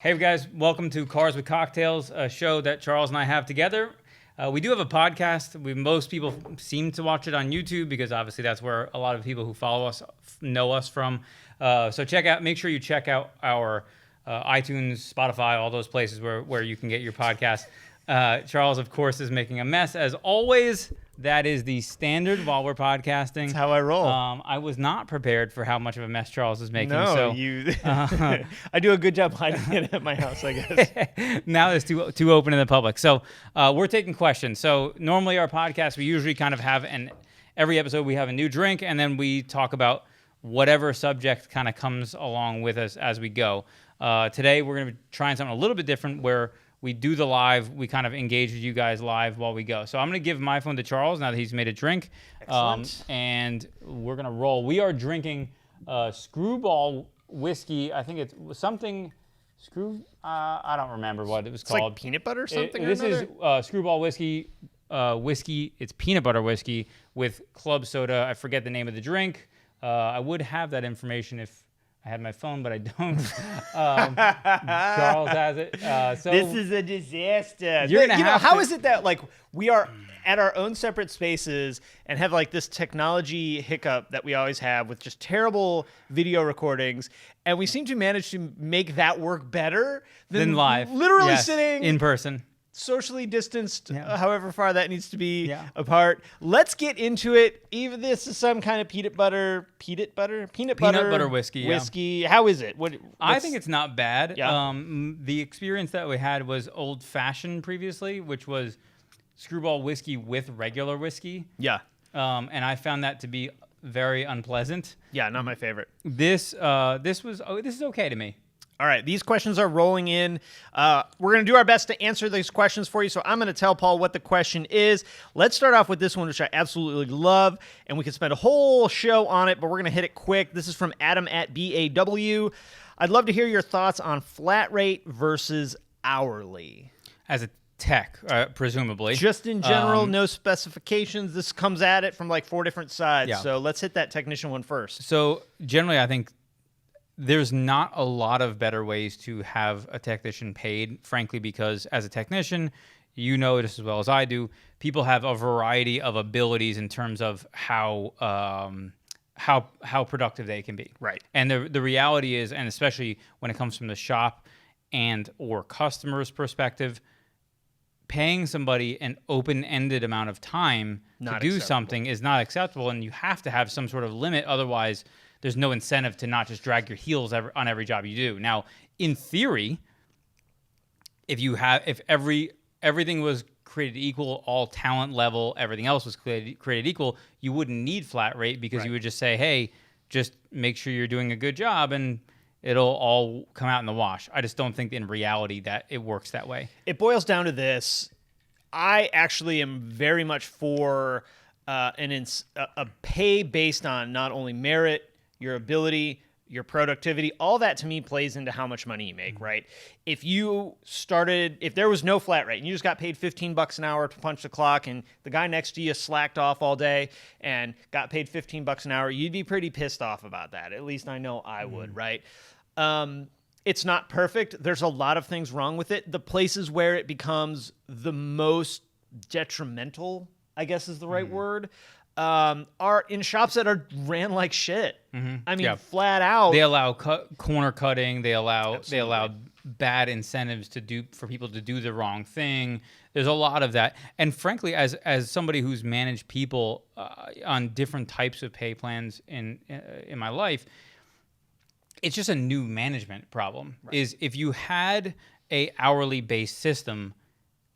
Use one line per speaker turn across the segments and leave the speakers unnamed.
Hey guys, welcome to Cars with Cocktails, a show that Charles and I have together. We do have a podcast. Most people seem to watch it on YouTube because obviously that's where a lot of people who follow us know us from. So make sure you check out our iTunes, Spotify, all those places where you can get your podcast. Charles, of course, is making a mess as always. That is the standard while we're podcasting.
That's how I roll.
I was not prepared for how much of a mess Charles is making.
No, you. I do a good job hiding it at my house, I guess.
Now it's too open in the public. So we're taking questions. So normally our podcast, we usually kind of have every episode we have a new drink, and then we talk about whatever subject kind of comes along with us as we go. Today we're going to be trying something a little bit different where we do the live. We kind of engage with you guys live while we go. So I'm going to give my phone to Charles now that he's made a drink.
Excellent.
And we're going to roll. We are drinking Screwball whiskey. I think it's something I don't remember what it was called.
Like peanut butter or something?
This is Screwball whiskey. It's peanut butter whiskey with club soda. I forget the name of the drink. I would have that information if I had my phone, but I don't. Charles has it. So
this is a disaster.
How
is it that like we are at our own separate spaces and have like this technology hiccup that we always have with just terrible video recordings, and we seem to manage to make that work better than
live,
literally sitting
in person.
Socially distanced, however far that needs to be apart. Let's get into it. Even this is some kind of peanut butter whiskey.
Yeah.
How is it?
I think it's not bad.
Yeah.
The experience that we had was old fashioned previously, which was Screwball whiskey with regular whiskey.
Yeah.
And I found that to be very unpleasant.
Yeah, not my favorite.
This is okay to me.
All right, these questions are rolling in. We're going to do our best to answer these questions for you, so I'm going to tell Paul what the question is. Let's start off with this one, which I absolutely love, and we could spend a whole show on it, but we're going to hit it quick. This is from Adam at BAW. I'd love to hear your thoughts on flat rate versus hourly.
As a tech, presumably.
Just in general, no specifications. This comes at it from like 4 different sides, so let's hit that technician one first.
So generally, I think there's not a lot of better ways to have a technician paid, frankly, because as a technician, you know this as well as I do, people have a variety of abilities in terms of how productive they can be.
Right.
And the reality is, and especially when it comes from the shop and or customer's perspective, paying somebody an open-ended amount of time to do something is not acceptable, and you have to have some sort of limit. Otherwise, there's no incentive to not just drag your heels on every job you do. Now, in theory, if everything was created equal, all talent level, everything else was created equal, you wouldn't need flat rate because you would just say, hey, just make sure you're doing a good job and it'll all come out in the wash. I just don't think in reality that it works that way.
It boils down to this. I actually am very much for a pay based on not only merit, your ability, your productivity, all that to me plays into how much money you make, right? If there was no flat rate and you just got paid $15 an hour to punch the clock and the guy next to you slacked off all day and got paid $15 an hour, you'd be pretty pissed off about that. At least I know I would, right? It's not perfect. There's a lot of things wrong with it. The places where it becomes the most detrimental, I guess is the right word, are in shops that are ran like shit. I mean, flat out.
They allow corner cutting. They allow bad incentives for people to do the wrong thing. There's a lot of that. And frankly, as somebody who's managed people on different types of pay plans in my life, it's just a new management problem. Right. Is if you had a hourly based system,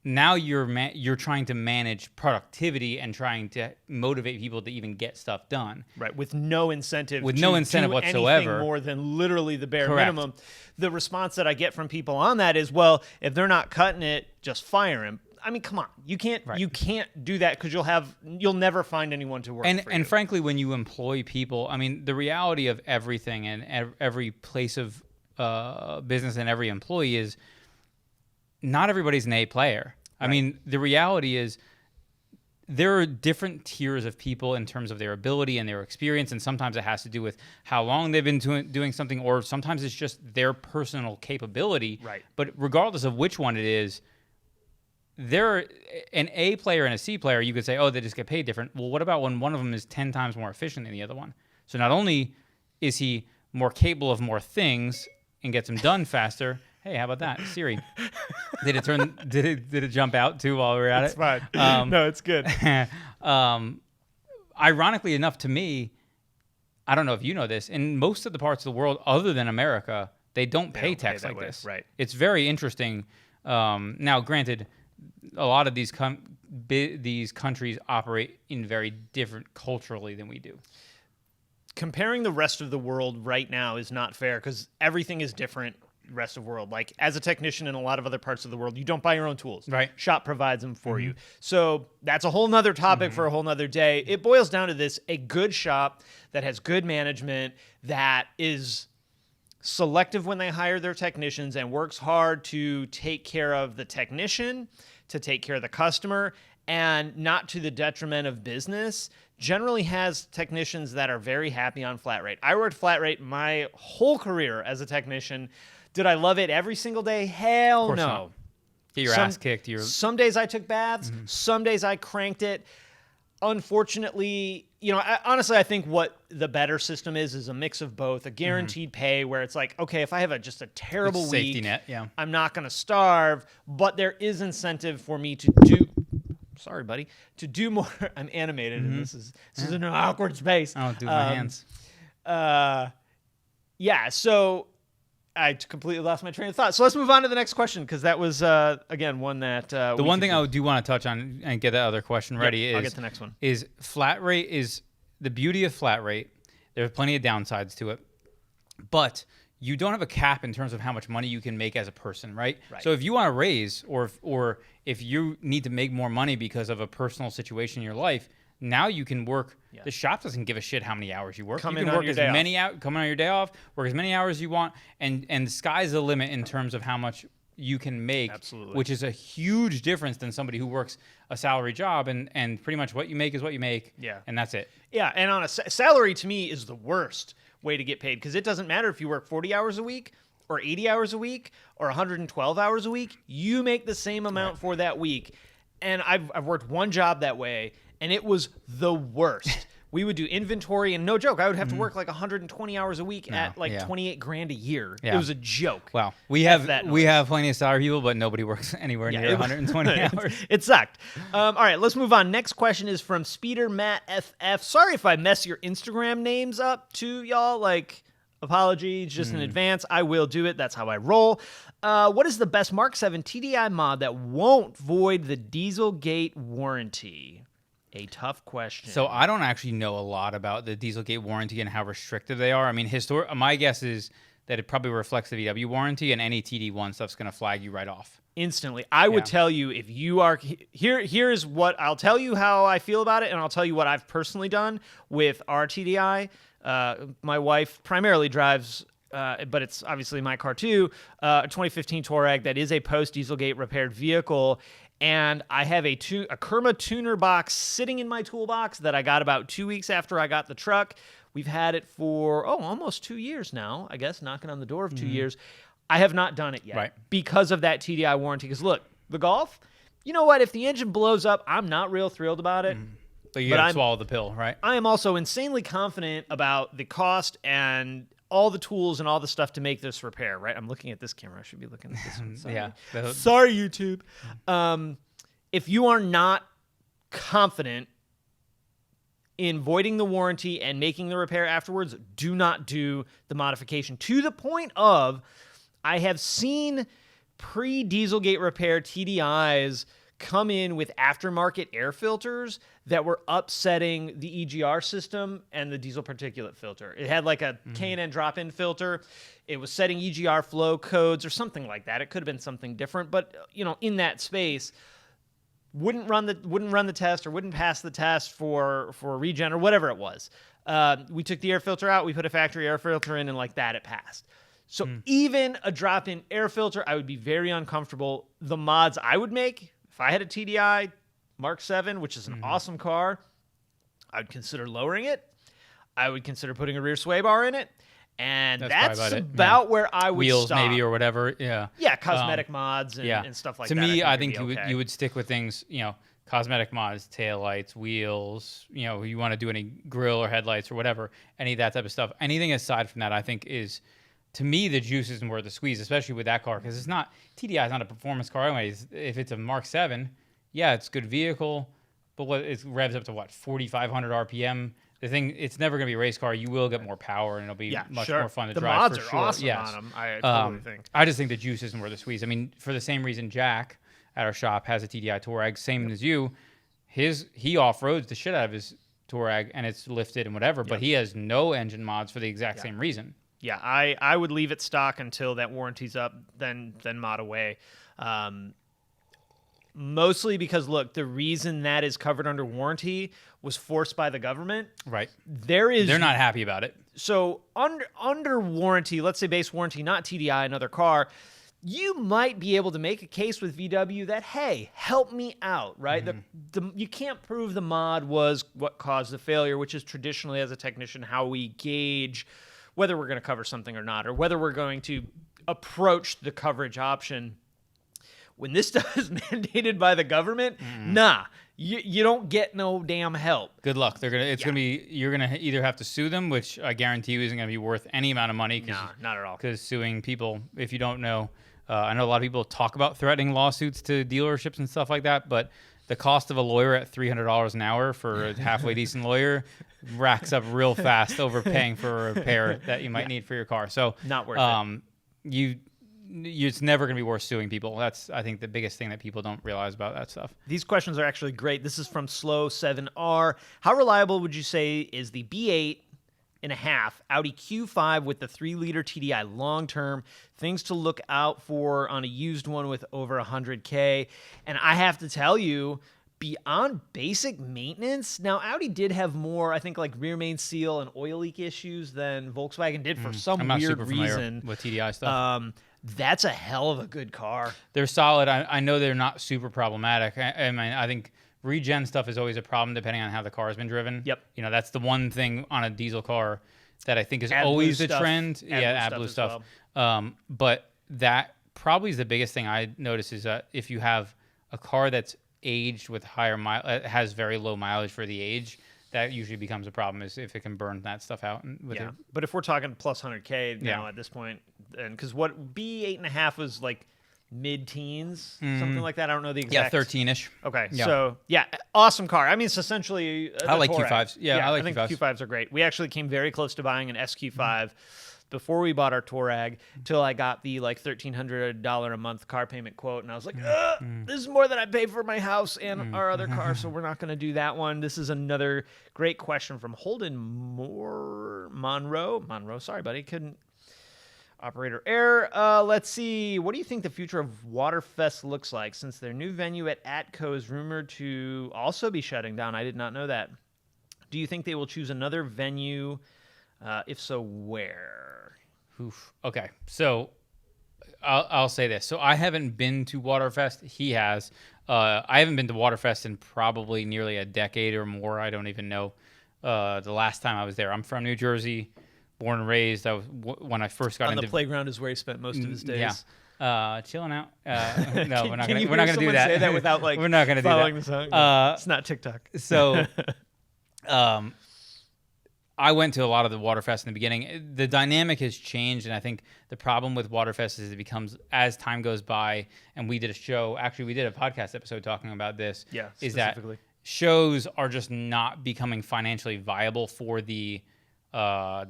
now you're trying to manage productivity and trying to motivate people to even get stuff done.
Right, with no incentive.
With no incentive whatsoever.
Anything more than literally the bare minimum. The response that I get from people on that is, well, if they're not cutting it, just fire him. I mean, come on, you can't do that because you'll never find anyone to work for you.
And frankly, when you employ people, I mean, the reality of everything and every place of business and every employee is not everybody's an A player. Right. I mean, the reality is there are different tiers of people in terms of their ability and their experience, and sometimes it has to do with how long they've been doing something, or sometimes it's just their personal capability.
Right.
But regardless of which one it is, they're an A player and a C player. You could say, oh, they just get paid different. Well, what about when one of them is 10 times more efficient than the other one? So not only is he more capable of more things and gets them done faster. Hey, how about that, Siri? Did it jump out too while we were at
It's
it?
fine. No, it's good.
Ironically enough, to me, I don't know if you know this, in most of the parts of the world other than America, they don't pay tax like this.
Right.
It's very interesting. Now, granted, a lot of these countries operate in very different culturally than we do.
Comparing the rest of the world right now is not fair because everything is different. Rest of the world, like as a technician in a lot of other parts of the world, you don't buy your own tools.
Right.
Shop provides them for you. So that's a whole nother topic for a whole nother day. It boils down to this: a good shop that has good management, that is selective when they hire their technicians and works hard to take care of the technician, to take care of the customer, and not to the detriment of business, generally has technicians that are very happy on flat rate. I worked flat rate my whole career as a technician. Did I love it every single day? Hell no.
Not. Get your ass kicked.
Some days I took baths. Some days I cranked it. Unfortunately, honestly, I think what the better system is a mix of both. A guaranteed pay where it's like, okay, if I have just a terrible
safety
week,
net, yeah.
I'm not going to starve, but there is incentive for me to do. Sorry, buddy. To do more. I'm animated, and this is an awkward space.
I don't do my hands.
Yeah. So I completely lost my train of thought. So let's move on to the next question because that was again one that
the one thing I do want to touch on and get that other question ready is
I'll get the next one.
Is flat rate is the beauty of flat rate. There's plenty of downsides to it, but you don't have a cap in terms of how much money you can make as a person, right? So if you want to raise or if you need to make more money because of a personal situation in your life, now you can work. The shop doesn't give a shit how many hours you work.
Come
you
in
can
on
work
your
as
day off.
many out, come on your day off, work as many hours as you want, and the sky's the limit in terms of how much you can make.
Absolutely.
Which is a huge difference than somebody who works a salary job and pretty much what you make is what you make.
Yeah.
And that's it.
Yeah, and on a salary to me is the worst way to get paid because it doesn't matter if you work 40 hours a week or 80 hours a week or 112 hours a week. You make the same amount for that week. And I've worked one job that way, and it was the worst. We would do inventory, and no joke, I would have to work like 120 hours a week at like $28,000 a year.
Yeah.
It was a joke.
Wow. We have plenty of salary people, but nobody works anywhere near 120 hours.
It sucked. All right, let's move on. Next question is from Speeder Matt FF. Sorry if I mess your Instagram names up too, y'all. Like, apologies just in advance. I will do it. That's how I roll. What is the best Mark 7 TDI mod that won't void the Dieselgate warranty? A tough question.
So I don't actually know a lot about the Dieselgate warranty and how restrictive they are. I mean, my guess is that it probably reflects the VW warranty, and any TD1 stuff's going to flag you right off.
Instantly. I would tell you if you are here's what I'll tell you how I feel about it, and I'll tell you what I've personally done with our TDI. My wife primarily drives, but it's obviously my car too, a 2015 Touareg that is a post-Dieselgate repaired vehicle. And I have a Kerma tuner box sitting in my toolbox that I got about 2 weeks after I got the truck. We've had it for, almost 2 years now, I guess, knocking on the door of 2 years. I have not done it yet because of that TDI warranty. Because look, the Golf, you know what? If the engine blows up, I'm not real thrilled about it.
But you got to swallow the pill, right?
I am also insanely confident about the cost and all the tools and all the stuff to make this repair, right? I'm looking at this camera. I should be looking at this one. Sorry. Sorry, YouTube. If you are not confident in voiding the warranty and making the repair afterwards, do not do the modification. To the point of, I have seen pre-Dieselgate repair TDIs come in with aftermarket air filters that were upsetting the EGR system and the diesel particulate filter. It had like a K&N drop-in filter. It was setting EGR flow codes or something like that. It could have been something different, but in that space, wouldn't run the test or wouldn't pass the test for regen or whatever it was. We took the air filter out, we put a factory air filter in, and like that, it passed. So even a drop-in air filter, I would be very uncomfortable. The mods I would make, if I had a TDI, Mark 7, which is an awesome car. I would consider lowering it. I would consider putting a rear sway bar in it. And that's about where I would
Wheels
stop.
maybe or whatever. Yeah.
Yeah, cosmetic mods and stuff like that.
To me, I think
you
you would stick with things, cosmetic mods, taillights, wheels, you want to do any grill or headlights or whatever, any of that type of stuff. Anything aside from that, I think is, to me, the juice isn't worth the squeeze, especially with that car, because TDI is not a performance car anyways. If it's a Mark 7, yeah, it's a good vehicle, but it revs up to 4,500 RPM. The thing, it's never going to be a race car. You will get more power, and it'll be much more fun to drive.
The mods are awesome on them. I totally think.
I just think the juice isn't worth the squeeze. I mean, for the same reason, Jack at our shop has a TDI Touareg, same as you. He off-roads the shit out of his Touareg, and it's lifted and whatever, but he has no engine mods for the exact same reason.
Yeah, I would leave it stock until that warranty's up, then mod away. Mostly because, look, the reason that is covered under warranty was forced by the government.
Right.
They're
not happy about it.
So under warranty, let's say base warranty, not TDI, another car, you might be able to make a case with VW that, hey, help me out, right? You can't prove the mod was what caused the failure, which is traditionally, as a technician, how we gauge whether we're going to cover something or not, or whether we're going to approach the coverage option. When this stuff is mandated by the government, you don't get no damn help.
Good luck. You're gonna either have to sue them, which I guarantee you isn't gonna be worth any amount of money.
No, not at all.
Because suing people, if you don't know, I know a lot of people talk about threatening lawsuits to dealerships and stuff like that, but the cost of a lawyer at $300 an hour for a halfway decent lawyer racks up real fast over paying for a repair that you might need for your car. So
not worth it.
It's never going to be worth suing people. That's, I think, the biggest thing that people don't realize about that stuff.
These questions are actually great. This is from Slow7R. How reliable would you say is the B8.5 Audi Q5 with the 3-liter TDI long-term? Things to look out for on a used one with over 100K. And I have to tell you, beyond basic maintenance, now Audi did have more, I think, like rear main seal and oil leak issues than Volkswagen did for some weird reason.
With TDI stuff.
That's a hell of a good car.
They're solid. I know they're not super problematic. I mean, I think regen stuff is always a problem depending on how the car has been driven.
Yep.
That's the one thing on a diesel car that I think is always a trend. AdBlue stuff. Well. But that probably is the biggest thing I notice is that if you have a car that's aged with has very low mileage for the age, that usually becomes a problem, is if it can burn that stuff out.
But if we're talking plus 100K now at this point, and because what B8.5 was like mid-teens, something like that. I don't know the exact.
Yeah, 13-ish.
Okay, so awesome car. I mean, it's essentially
I like
Touareg.
Q5s. Yeah, I think
Q5s are great. We actually came very close to buying an SQ5 before we bought our Touareg, till I got the like $1,300 a month car payment quote, and I was like, this is more than I pay for my house and our other car, so we're not going to do that one. This is another great question from Holden Monroe. Sorry, buddy, couldn't. Operator error. Let's see. What do you think the future of Waterfest looks like, since their new venue at Atco is rumored to also be shutting down? I did not know that. Do you think they will choose another venue? If so, where?
Oof. Okay, so I'll say this. So I haven't been to Waterfest. He has. I haven't been to Waterfest in probably nearly a decade or more. I don't even know the last time I was there. I'm from New Jersey, born and raised. I was when I first got into
the playground is where he spent most of his days.
Yeah. Chilling out. No, we're not
gonna
do that.
Say that without
we're not gonna do that.
The song? It's not TikTok.
So, I went to a lot of the Waterfest in the beginning. The dynamic has changed, and I think the problem with Waterfest is it becomes, as time goes by, and we did a podcast episode talking about this.
Yeah,
is that shows are just not becoming financially viable for the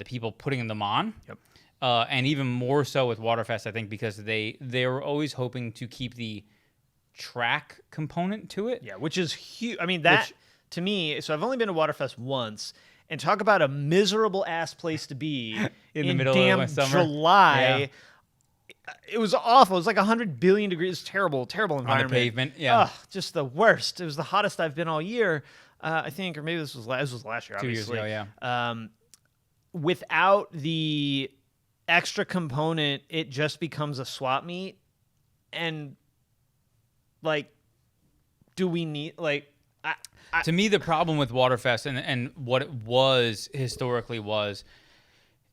people putting them on.
Yep.
And even more so with Waterfest, I think, because they were always hoping to keep the track component to it.
Yeah, which is huge. I mean, to me, so I've only been to Waterfest once, and talk about a miserable ass place to be
in the middle of summer.
July. Yeah. It was awful. It was like 100 billion degrees. Terrible environment.
On the pavement, yeah.
Just the worst. It was the hottest I've been all year, I think, or maybe this was last year, obviously.
2 years ago, yeah.
Without the extra component, it just becomes a swap meet. And, like, do we need, like,
To me, the problem with Waterfest and what it was historically was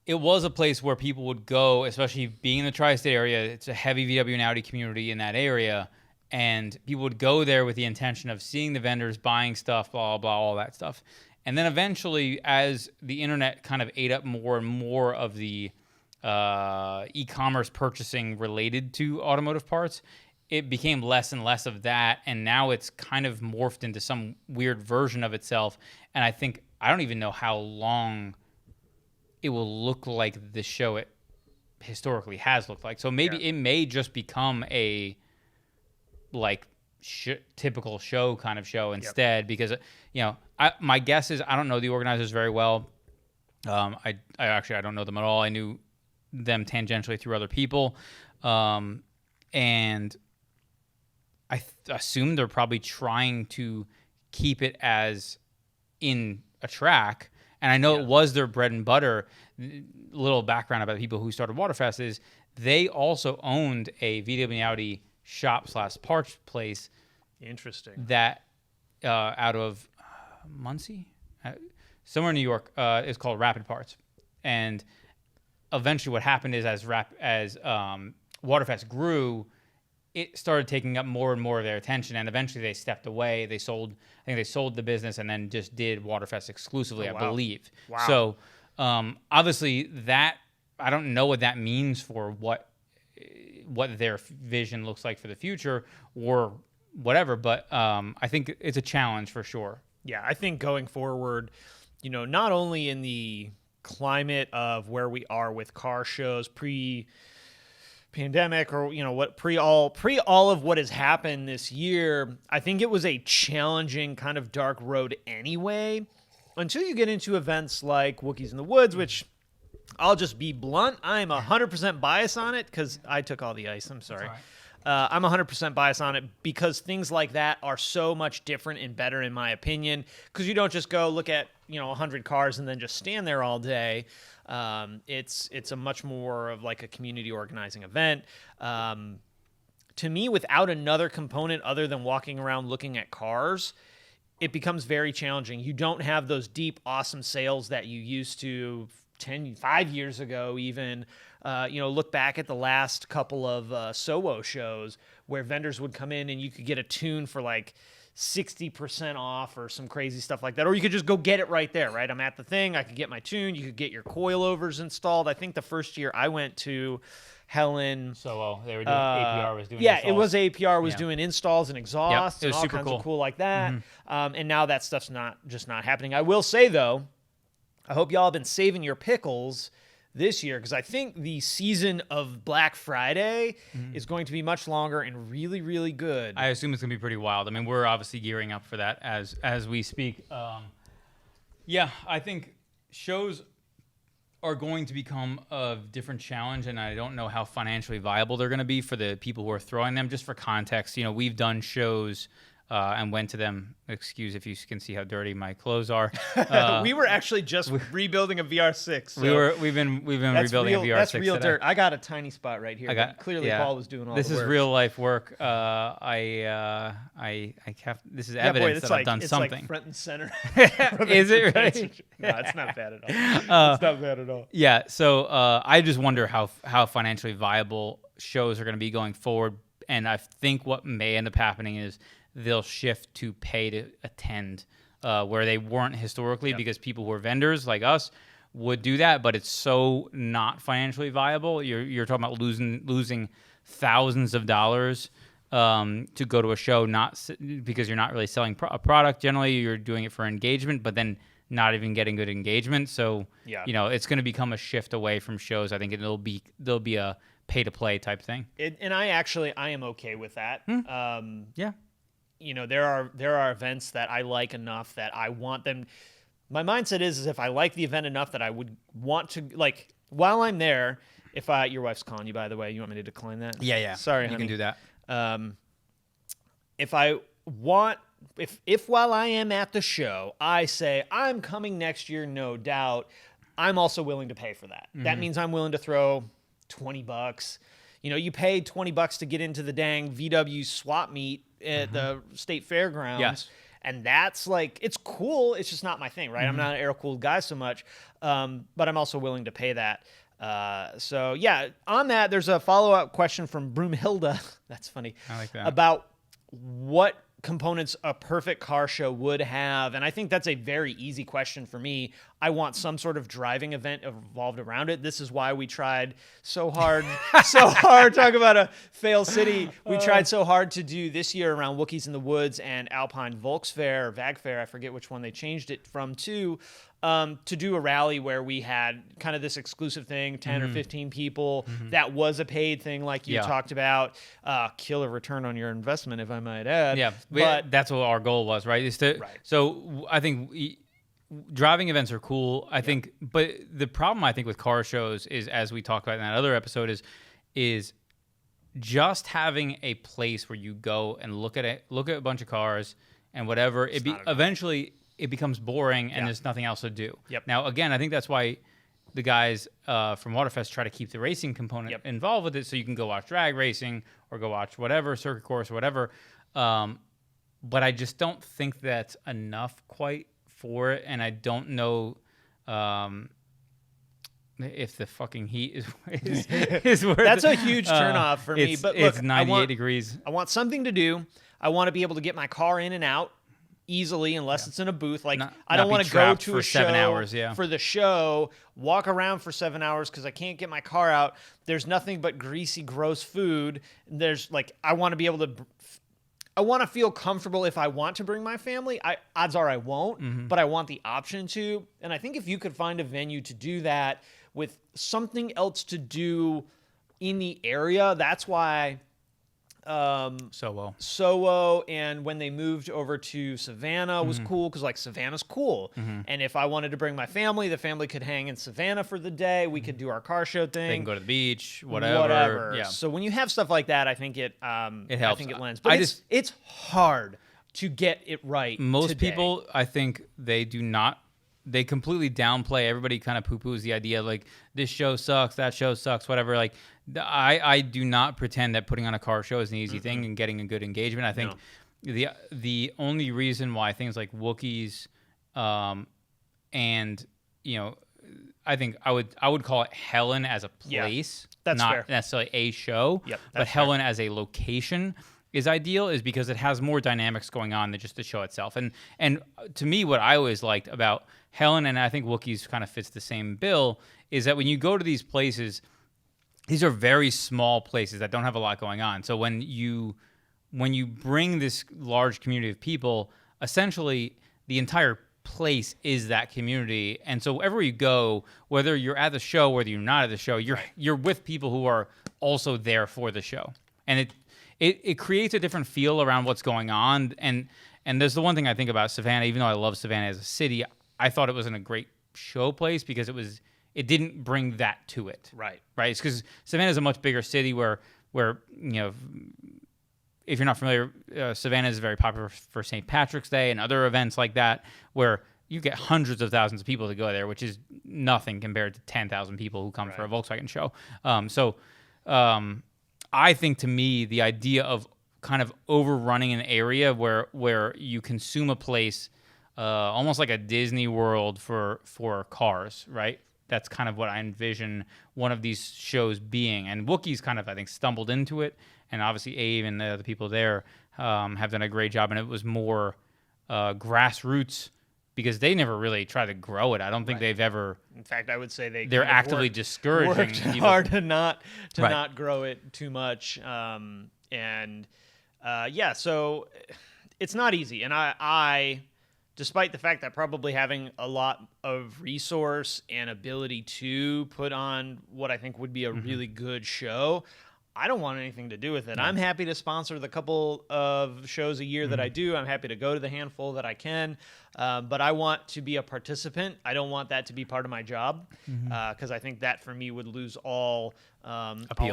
it was a place where people would go, especially being in the tri-state area. It's a heavy VW and Audi community in that area. And people would go there with the intention of seeing the vendors, buying stuff, blah, blah, all that stuff. And then eventually, as the internet kind of ate up more and more of the e-commerce purchasing related to automotive parts, it became less and less of that. And now it's kind of morphed into some weird version of itself. And I don't even know how long it will look like the show it historically has looked like. So maybe it may just become a typical show kind of show instead, because my guess is I don't know the organizers very well. I don't know them at all. I knew them tangentially through other people, and I assume they're probably trying to keep it as in a track. And I know it was their bread and butter. Little background about the people who started Waterfest is they also owned a VW Audi shop/parts place.
Interesting. That
out of Muncie, somewhere in New York, is called Rapid Parts. And eventually, what happened is as Waterfest grew, it started taking up more and more of their attention, and eventually they stepped away. They sold the business and then just did Waterfest exclusively, I believe.
Wow.
So obviously that I don't know what that means for what their vision looks like for the future or whatever, but I think it's a challenge for sure.
Yeah, I think going forward, not only in the climate of where we are with car shows pre-pandemic or what pre all of what has happened this year, I think it was a challenging kind of dark road anyway, until you get into events like Wookiees in the Woods, which I'll just be blunt. I'm 100% biased on it because I took all the ice. I'm sorry.
Right.
I'm 100% biased on it because things like that are so much different and better in my opinion, because you don't just go look at 100 cars and then just stand there all day. It's a much more of like a community organizing event. To me, without another component other than walking around looking at cars, it becomes very challenging. You don't have those deep, awesome sales that you used to 5 years ago even. Look back at the last couple of SOWO shows where vendors would come in and you could get a tune for like 60% off or some crazy stuff like that. Or you could just go get it right there, right? I'm at the thing. I could get my tune. You could get your coilovers installed. I think the first year I went to Helen.
So they were doing APR was doing
installs.
It
was APR was doing installs and exhausts.
It was
and all
super
kinds
cool.
of cool like that. Mm-hmm. And now that stuff's not happening. I will say though, I hope y'all have been saving your pickles this year, because I think the season of Black Friday is going to be much longer and really, really good.
I assume it's going to be pretty wild. I mean, we're obviously gearing up for that as we speak. I think shows are going to become a different challenge, and I don't know how financially viable they're going to be for the people who are throwing them. Just for context, we've done shows and went to them. Excuse if you can see how dirty my clothes are.
We were actually just rebuilding a VR6. So
we've been rebuilding a VR6.
That's real dirt. I got a tiny spot right here. Clearly, Paul was doing all the work.
This is real life work. This is evidence that I've done something.
Like front and center.
Is it really?
No, it's not bad at all. It's not bad at all.
Yeah. So I just wonder how financially viable shows are going to be going forward, and I think what may end up happening is they'll shift to pay to attend, where they weren't historically, because people who are vendors like us would do that, but it's so not financially viable. You're talking about losing thousands of dollars to go to a show, not because you're not really selling a product. Generally, you're doing it for engagement, but then not even getting good engagement. So it's going to become a shift away from shows. I think there'll be a pay to play type thing.
And I am okay with that.
Yeah.
There are events that I like enough that I want them. My mindset is if I like the event enough that I would want to, like, while I'm there, your wife's calling you, by the way, you want me to decline that?
Yeah.
Sorry,
honey. You can do that.
If while I am at the show, I say I'm coming next year, no doubt, I'm also willing to pay for that. Mm-hmm. That means I'm willing to throw $20. You paid $20 to get into the dang VW swap meet at the state fairgrounds.
Yes.
And that's like, it's cool. It's just not my thing, right? I'm not an air-cooled guy so much, but I'm also willing to pay that. So yeah, on that, there's a follow-up question from Broomhilda. That's funny.
I like that.
About what components a perfect car show would have. And I think that's a very easy question for me. I want some sort of driving event evolved around it. This is why we tried so hard, talk about a fail city. We tried so hard to do this year around Wookiees in the Woods and Alpine Volksfair or Vagfair. I forget which one they changed it from to do a rally where we had kind of this exclusive thing, 10 or 15 people. That was a paid thing like you talked about. Killer return on your investment, if I might add.
Yeah, but that's what our goal was, right? So I think driving events are cool. I think, but the problem I think with car shows is, as we talked about in that other episode, is just having a place where you go and look at a bunch of cars and whatever. Eventually it becomes boring and there's nothing else to do. Now, again, I think that's why the guys from Waterfest try to keep the racing component involved with it, so you can go watch drag racing or go watch whatever, circuit course or whatever. But I just don't think that's enough quite for it, and I don't know if the fucking heat is worth
That's a huge turnoff for me. But look,
it's 98 degrees.
I want something to do. I want to be able to get my car in and out easily, unless it's in a booth. Like, I don't want to go to a show
7 hours,
for the show, walk around for 7 hours because I can't get my car out. There's nothing but greasy, gross food. There's like, I want to be able to. I want to feel comfortable if I want to bring my family. Odds are I won't, but I want the option to. And I think if you could find a venue to do that with something else to do in the area, that's why Sowo and when they moved over to Savannah was cool, because like Savannah's cool. And if I wanted to bring my family, the family could hang in Savannah for the day. We could do our car show thing.
They can go to the beach, whatever. Yeah.
So when you have stuff like that, I think it helps. I think it lends. But it's hard to get it right.
Most people, I think, they do not. They completely downplay. Everybody kind of poo-poos the idea of like, this show sucks, that show sucks, whatever. Like, I do not pretend that putting on a car show is an easy thing and getting a good engagement. I think the only reason why things like Wookiees, and I think I would call it Helen as a place,
that's
not
fair.
necessarily a show, but Helen as a location is ideal, is because it has more dynamics going on than just the show itself. And to me, what I always liked about Helen, and I think Wookiees kind of fits the same bill, is that when you go to these places, these are very small places that don't have a lot going on. So when you bring this large community of people, essentially the entire place is that community. And so wherever you go, whether you're at the show, whether you're not at the show, you're with people who are also there for the show. And it creates a different feel around what's going on. And there's the one thing I think about Savannah, even though I love Savannah as a city, I thought it wasn't a great show place because it didn't bring that to it. Right. It's because Savannah is a much bigger city where if you're not familiar, Savannah is very popular for St. Patrick's Day and other events like that, where you get hundreds of thousands of people to go there, which is nothing compared to 10,000 people who come for a Volkswagen show. I think, to me, the idea of kind of overrunning an area where you consume a place almost like a Disney World for cars, right? That's kind of what I envision one of these shows being. And Wookiees kind of, I think, stumbled into it. And obviously Abe and the people there have done a great job. And it was more grassroots, because they never really tried to grow it. I don't think they've ever. In
fact, I would say
they're actively discouraging
people. Hard to not grow it too much. So it's not easy. And I, despite the fact that probably having a lot of resource and ability to put on what I think would be a really good show, I don't want anything to do with it. No. I'm happy to sponsor the couple of shows a year that I do. I'm happy to go to the handful that I can. But I want to be a participant. I don't want that to be part of my job, because I think that for me would lose all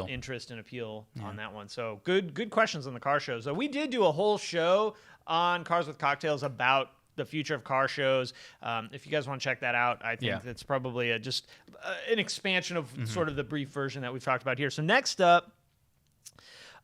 interest and appeal on that one. So good questions on the car shows. So we did do a whole show on Cars with Cocktails about the future of car shows. If you guys want to check that out, I think that's probably just an expansion of sort of the brief version that we've talked about here. So next up,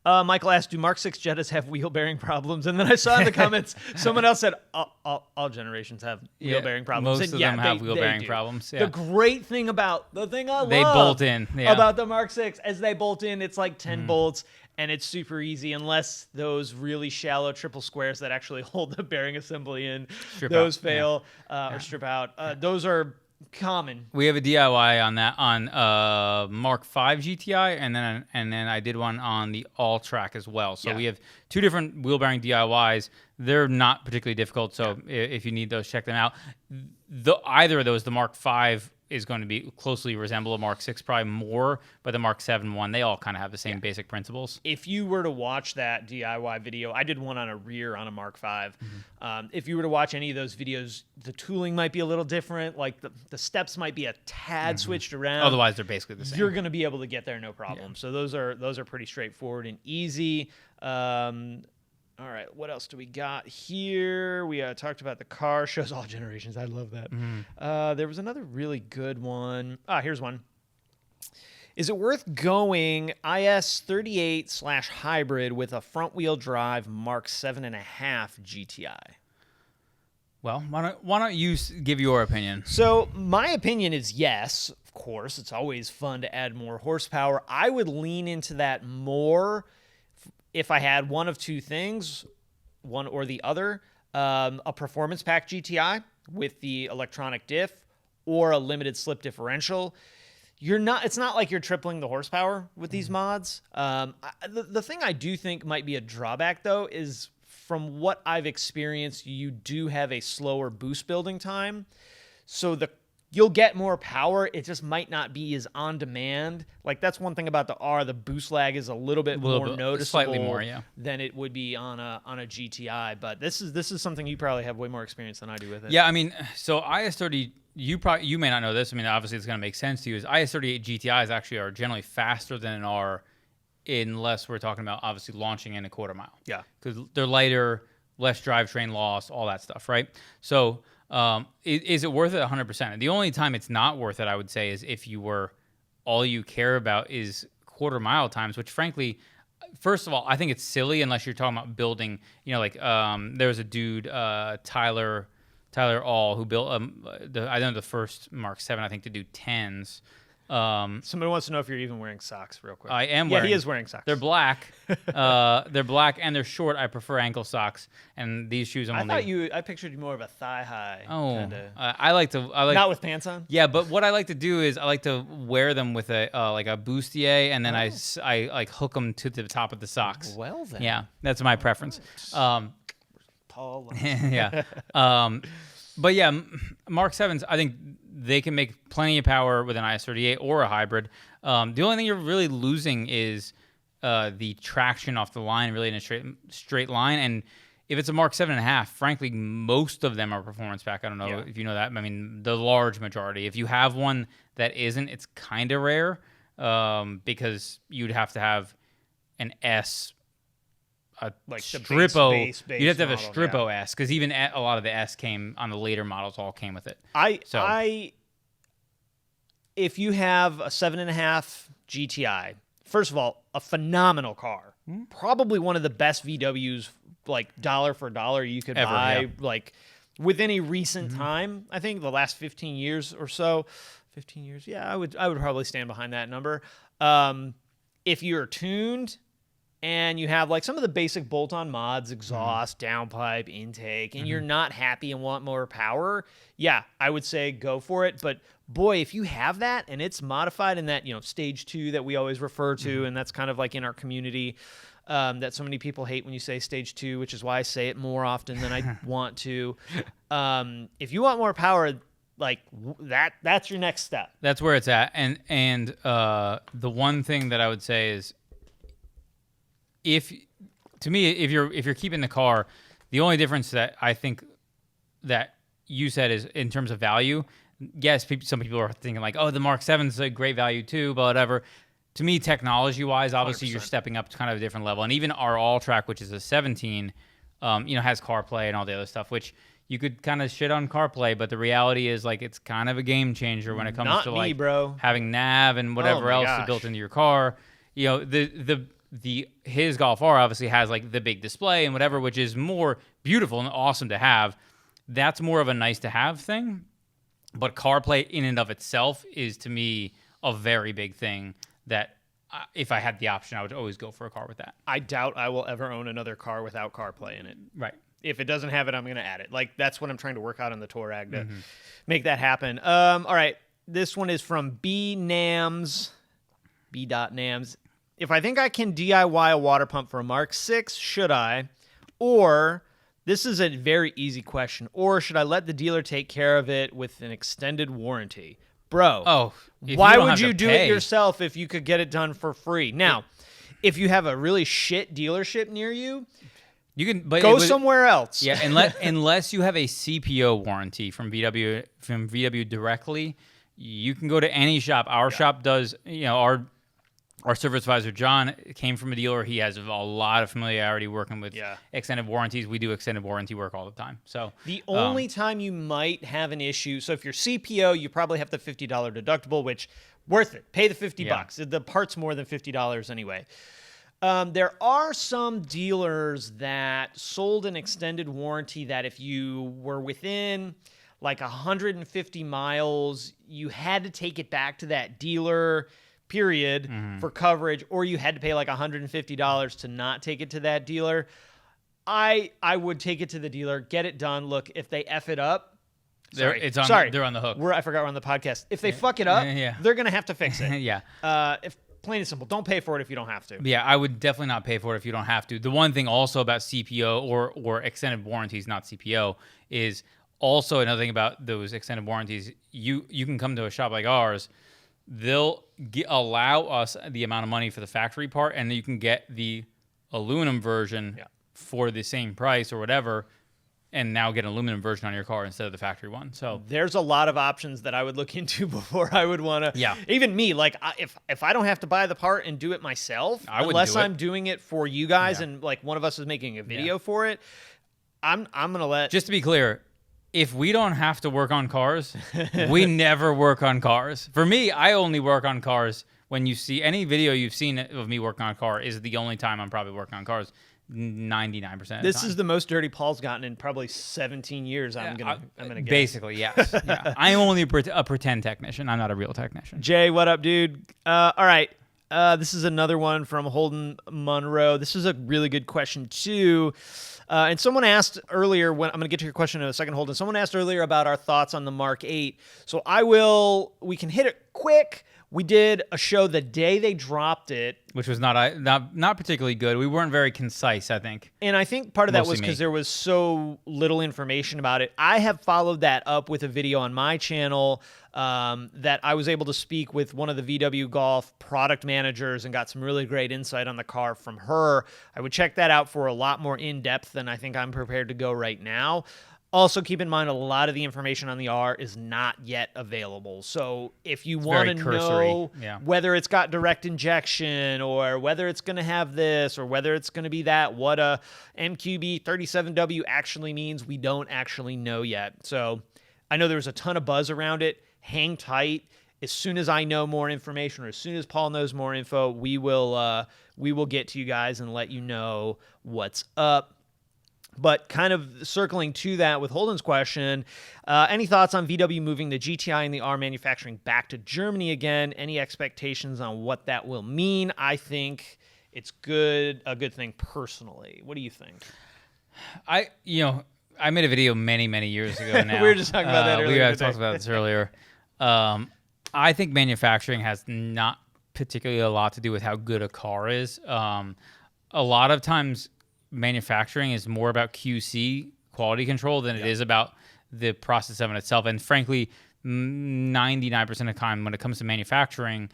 Michael asked, do Mark 6 Jettas have wheel bearing problems? And then I saw in the comments, someone else said, all generations have wheel bearing problems.
Most
and
of them have wheel bearing problems. Yeah.
The great thing about, the thing I
they
love
bolt in,
about the Mark 6, as they bolt in, it's like 10 bolts, and it's super easy, unless those really shallow triple squares that actually hold the bearing assembly in, those fail or strip out. Those are common.
We have a DIY on that on Mark 5 GTI, and then I did one on the All Track as well. So we have two different wheel bearing DIYs. They're not particularly difficult, so if you need those, check them out. Either of those, the Mark 5 is going to be closely resemble a Mark 6 probably more, but the Mark 7 one, they all kind of have the same basic principles.
If you were to watch that DIY video, I did one on a rear on a Mark 5. If you were to watch any of those videos, the tooling might be a little different. Like the steps might be a tad switched around.
Otherwise, they're basically the same.
You're going to be able to get there no problem. So those are pretty straightforward and easy. All right, what else do we got here? We talked about the car. Shows all generations. I love that. There was another really good one. Here's one. Is it worth going IS38/hybrid with a front-wheel drive Mark 7.5 GTI?
Well, why don't you give your opinion?
So my opinion is yes, of course. It's always fun to add more horsepower. I would lean into that more if I had one of two things, one or the other, a performance pack GTI with the electronic diff or a limited slip differential. It's not like you're tripling the horsepower with these mods. The thing I do think might be a drawback, though, is from what I've experienced, you do have a slower boost building time. So you'll get more power. It just might not be as on demand. Like, that's one thing about the R. The boost lag is a little bit more noticeable,
slightly more,
than it would be on a GTI. But this is something you probably have way more experience than I do with it.
Yeah, I mean, so IS30, you may not know this. I mean, obviously it's going to make sense to you. Is IS38 GTIs actually are generally faster than an R, unless we're talking about obviously launching in a quarter mile. Yeah, because they're lighter, less drivetrain loss, all that stuff, right? So. Is it worth it? 100%. The only time it's not worth it, I would say, is if all you care about is quarter mile times, which frankly, first of all, I think it's silly unless you're talking about building, like there was a dude, Tyler All, who built, I know the first Mark 7, I think, to do 10s.
Somebody wants to know if you're even wearing socks real quick.
I am wearing.
Yeah, he is wearing socks.
They're black. They're black and they're short. I prefer ankle socks. And these shoes
I pictured you more of a thigh high.
Oh,
kinda.
I like
not with pants on.
Yeah, but what I like to do is I like to wear them with a like a bustier, and then I like hook them to the top of the socks.
Well then.
Yeah, that's my preference.
Paul.
Yeah. But yeah, Mark 7s, I think they can make plenty of power with an IS38 or a hybrid. The only thing you're really losing is the traction off the line, really in a straight line. And if it's a Mark 7.5, frankly, most of them are performance pack. I don't know if you know that. I mean, the large majority. If you have one that isn't, it's kind of rare because you'd have to have an S.
Like
Strippo,
base
you'd have to have a
model,
Strippo S, because even a lot of the S came on the later models, all came with it.
If you have a 7.5 GTI, first of all, a phenomenal car, probably one of the best VWs, like dollar for dollar, you could buy, like with any recent time. I think the last 15 years or so. 15 years, yeah, I would probably stand behind that number. If you're tuned and you have like some of the basic bolt-on mods, exhaust, downpipe, intake, and you're not happy and want more power, yeah, I would say go for it. But boy, if you have that and it's modified in that, stage 2 that we always refer to, and that's kind of like in our community, that so many people hate when you say stage 2, which is why I say it more often than I want to. If you want more power, like that's your next step.
That's where it's at. And the one thing that I would say is, if you're keeping the car, the only difference that I think that you said is in terms of value. Yes, some people are thinking like, oh, the Mark 7 is a great value too, but whatever. To me, technology-wise, obviously 100%. You're stepping up to kind of a different level. And even our All-Track, which is a 17, has CarPlay and all the other stuff, which you could kind of shit on CarPlay, but the reality is like it's kind of a game changer when it comes to having nav and whatever else is built into your car. his Golf R obviously has like the big display and whatever, which is more beautiful and awesome to have. That's more of a nice to have thing. But CarPlay in and of itself is, to me, a very big thing that if I had the option, I would always go for a car with that.
I doubt I will ever own another car without CarPlay in it.
Right.
If it doesn't have it, I'm going to add it. Like, that's what I'm trying to work out on the Touareg to make that happen. All right. This one is from B.Nams. If I think I can DIY a water pump for a Mark 6, should I? Or, this is a very easy question, or should I let the dealer take care of it with an extended warranty? Bro, why would you do it yourself if you could get it done for free? Now, if you have a really shit dealership near you,
you can
go somewhere else.
Yeah, unless you have a CPO warranty from VW directly, you can go to any shop. Our shop does, our service advisor, John, came from a dealer. He has a lot of familiarity working with extended warranties. We do extended warranty work all the time. So
the only time you might have an issue, so if you're CPO, you probably have the $50 deductible, which worth it. Pay the $50. The part's more than $50 anyway. There are some dealers that sold an extended warranty that if you were within like 150 miles, you had to take it back to that dealer period for coverage, or you had to pay like $150 to not take it to that dealer. I would take it to the dealer, get it done. Look, if they F it up,
they're on the hook.
I forgot we're on the podcast. If they fuck it up, they're going to have to fix it. If plain and simple, don't pay for it if you don't have to.
Yeah, I would definitely not pay for it if you don't have to. The one thing also about CPO or extended warranties, not CPO, is also another thing about those extended warranties. You can come to a shop like ours. They'll allow us the amount of money for the factory part, and you can get the aluminum version for the same price or whatever, and now get an aluminum version on your car instead of the factory one. So
there's a lot of options that I would look into before I would want to.
Yeah.
Even me, like if I don't have to buy the part and do it myself, unless I'm doing it for you guys and like one of us is making a video for it, I'm gonna let.
Just to be clear, if we don't have to work on cars, we never work on cars. For me, I only work on cars when you see any video you've seen of me working on a car is the only time I'm probably working on cars. 99% of the time.
This is the most dirty Paul's gotten in probably 17 years. I'm gonna guess.
Basically, yes. I'm only a pretend technician. I'm not a real technician.
Jay, what up, dude? All right. This is another one from Holden Monroe. This is a really good question too. And someone asked earlier, I'm going to get to your question in a second, Holden. Someone asked earlier about our thoughts on the Mark 8. So we can hit it quick. We did a show the day they dropped it,
which was not particularly good. We weren't very concise, I think.
And I think part of that was because there was so little information about it. I have followed that up with a video on my channel that I was able to speak with one of the VW Golf product managers and got some really great insight on the car from her. I would check that out for a lot more in-depth than I think I'm prepared to go right now. Also, keep in mind, a lot of the information on the R is not yet available. So if you want to know whether it's got direct injection or whether it's going to have this or whether it's going to be that, what a MQB 37W actually means, we don't actually know yet. So I know there was a ton of buzz around it. Hang tight. As soon as I know more information or as soon as Paul knows more info, we will get to you guys and let you know what's up. But kind of circling to that with Holden's question, any thoughts on VW moving the GTI and the R manufacturing back to Germany again? Any expectations on what that will mean? I think it's a good thing personally. What do you think?
I made a video many years ago now.
We were just talking about that earlier.
We talked about this earlier. I think manufacturing has not particularly a lot to do with how good a car is. A lot of times manufacturing is more about QC, quality control, than it is about the process of it itself. And frankly, 99% of the time when it comes to manufacturing,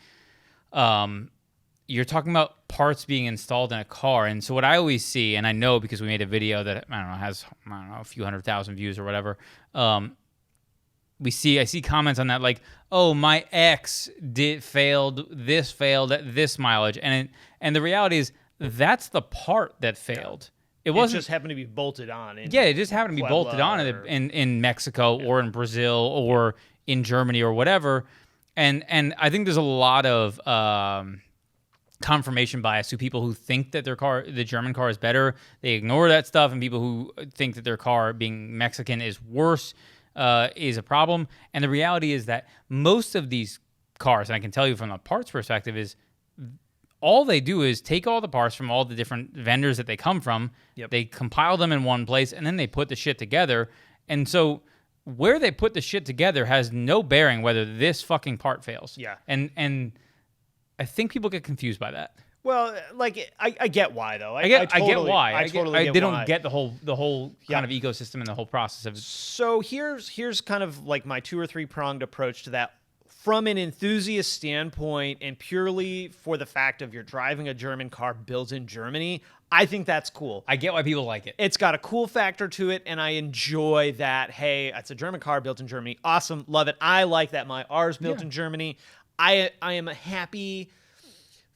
you're talking about parts being installed in a car. And so what I always see, and I know because we made a video that has a few 100,000 views or whatever, I see comments on that like, oh, my X failed at this mileage. And the reality is, that's the part that failed. It
just happened to be bolted on.
It just happened to be bolted on in Mexico or in Brazil or in Germany or whatever. And I think there's a lot of confirmation bias to people who think that the German car is better. They ignore that stuff, and people who think that their car being Mexican is worse is a problem. And the reality is that most of these cars, and I can tell you from a parts perspective, is all they do is take all the parts from all the different vendors that they come from, they compile them in one place, and then they put the shit together. And so where they put the shit together has no bearing whether this fucking part fails.
Yeah.
And I think people get confused by that.
Well, like I get why though.
I get why.
I totally get
they
why.
don't get the whole kind of ecosystem and the whole process of it.
So here's kind of like my 2 or 3 pronged approach to that. From an enthusiast standpoint, and purely for the fact of you're driving a German car built in Germany, I think that's cool.
I get why people like it.
It's got a cool factor to it, and I enjoy that. Hey, it's a German car built in Germany. Awesome, love it. I like that my R's built in Germany. I am happy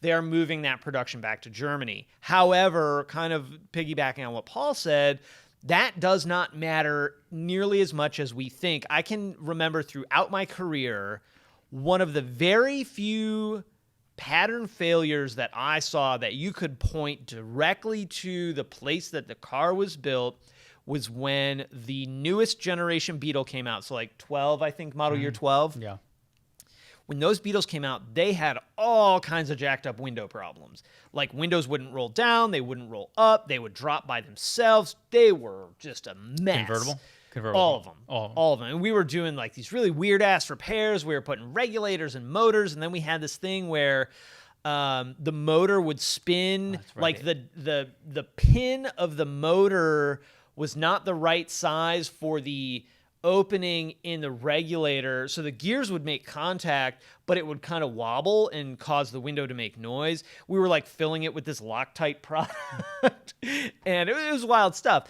they're moving that production back to Germany. However, kind of piggybacking on what Paul said, that does not matter nearly as much as we think. I can remember throughout my career, one of the very few pattern failures that I saw that you could point directly to the place that the car was built was when the newest generation Beetle came out. So like 12, I think, model year 12.
Yeah.
When those Beetles came out, they had all kinds of jacked up window problems. Like windows wouldn't roll down, they wouldn't roll up, they would drop by themselves. They were just a mess.
Convertible?
All of them. And we were doing like these really weird ass repairs. We were putting regulators and motors, and then we had this thing where the motor would spin. Like the pin of the motor was not the right size for the opening in the regulator, so the gears would make contact, but it would kind of wobble and cause the window to make noise. We were like filling it with this Loctite product, and it was wild stuff.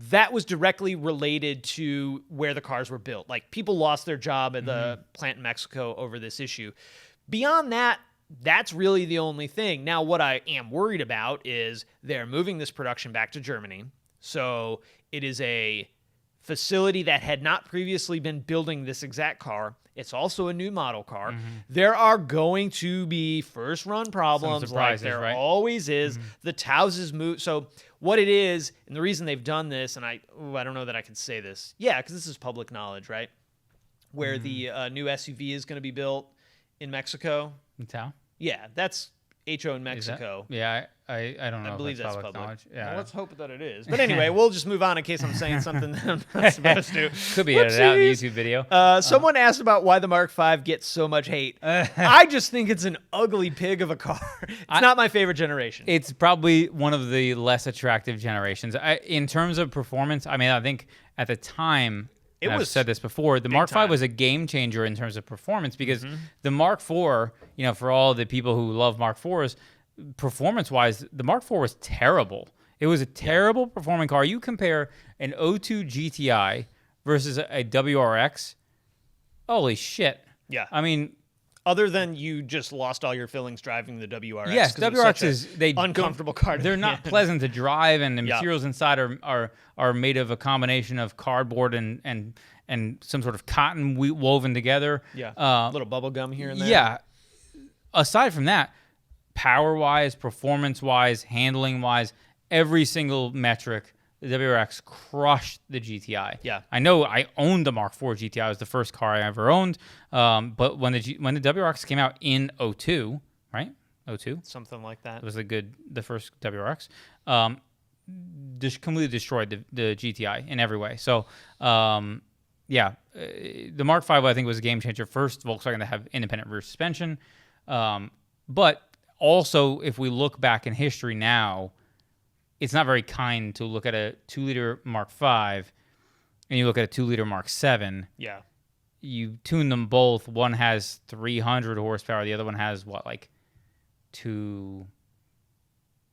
That was directly related to where the cars were built. Like, people lost their job at the plant in Mexico over this issue. Beyond that, that's really the only thing. Now, what I am worried about is they're moving this production back to Germany. So it is a facility that had not previously been building this exact car. It's also a new model car. There are going to be first run problems, like there always is. The Tauses move. So what it is, and the reason they've done this, and I don't know that I can say this. Yeah, because this is public knowledge, right? Where the new SUV is going to be built in Mexico.
In Tau?
Yeah, that's HO in Mexico.
Yeah, I don't know.
I believe that's public
knowledge. Yeah.
Well, let's hope that it is. But anyway, we'll just move on in case I'm saying something that I'm not supposed to.
Could be edited out in the YouTube video.
Someone asked about why the Mark V gets so much hate. I just think it's an ugly pig of a car. It's not my favorite generation.
It's probably one of the less attractive generations. In terms of performance, I mean, I think at the time, I've said this before, the Mark V was a game changer in terms of performance, because the Mark IV, for all the people who love Mark IVs, performance-wise, the Mark IV was terrible. It was a terrible performing car. You compare an 02 GTI versus a WRX, holy shit.
Yeah.
I mean,
other than you just lost all your feelings driving the WRX.
Yes, WRX is
uncomfortable car.
They're not pleasant to drive, and the materials inside are made of a combination of cardboard and some sort of cotton woven together.
Yeah, a little bubble gum here and there.
Yeah. Aside from that, power-wise, performance-wise, handling-wise, every single metric, the WRX crushed the GTI.
Yeah.
I know I owned the Mark IV GTI. It was the first car I ever owned. But when the WRX came out in 02, right? 02?
Something like that.
It was the first WRX. Just completely destroyed the GTI in every way. So, the Mark V, I think, was a game changer. First Volkswagen to have independent rear suspension. But also, if we look back in history now, it's not very kind to look at a 2-liter Mark V and you look at a 2-liter Mark VII.
Yeah.
You tune them both. One has 300 horsepower. The other one has, 2...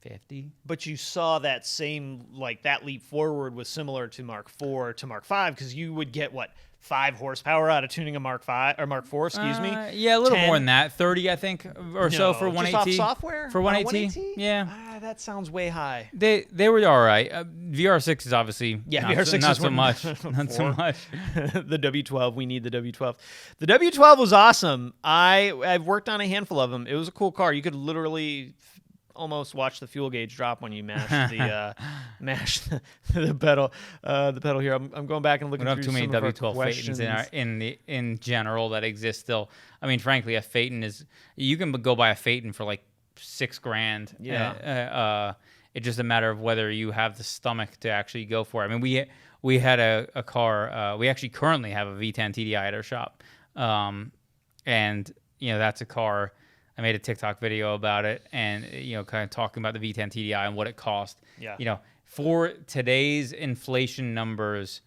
50.
But you saw that same, like that leap forward was similar to Mark IV to Mark V, because you would get 5 horsepower out of tuning a Mark V or Mark IV, excuse me.
Yeah, a little
10.
more than that, 30 I think or so for
Just
180.
off software
For
on a
180. Yeah.
That sounds way high.
They were all right. VR6 is obviously
VR6
not
is
so much. Not so much.
The W12, we need the W12. The W12 was awesome. I've worked on a handful of them. It was a cool car. You could literally almost watch the fuel gauge drop when you mash the pedal. The pedal here. I'm going back and looking
We
through
don't have too
some
many
of our
W12
questions.
Phaetons in general that exist still. I mean, frankly, a Phaeton is, you can go buy a Phaeton for like $6,000.
Yeah.
It's just a matter of whether you have the stomach to actually go for it. I mean, we had a car. We actually currently have a V10 TDI at our shop, and that's a car. I made a TikTok video about it, and kind of talking about the V10 TDI and what it cost.
Yeah.
For today's inflation numbers,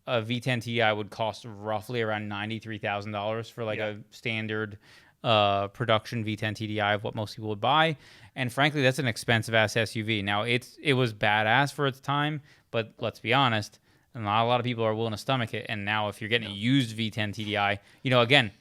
a V10 TDI would cost roughly around $93,000 for a standard production V10 TDI of what most people would buy. And frankly, that's an expensive ass SUV. Now it was badass for its time, but let's be honest, not a lot of people are willing to stomach it. And now if you're getting a used V10 TDI, again,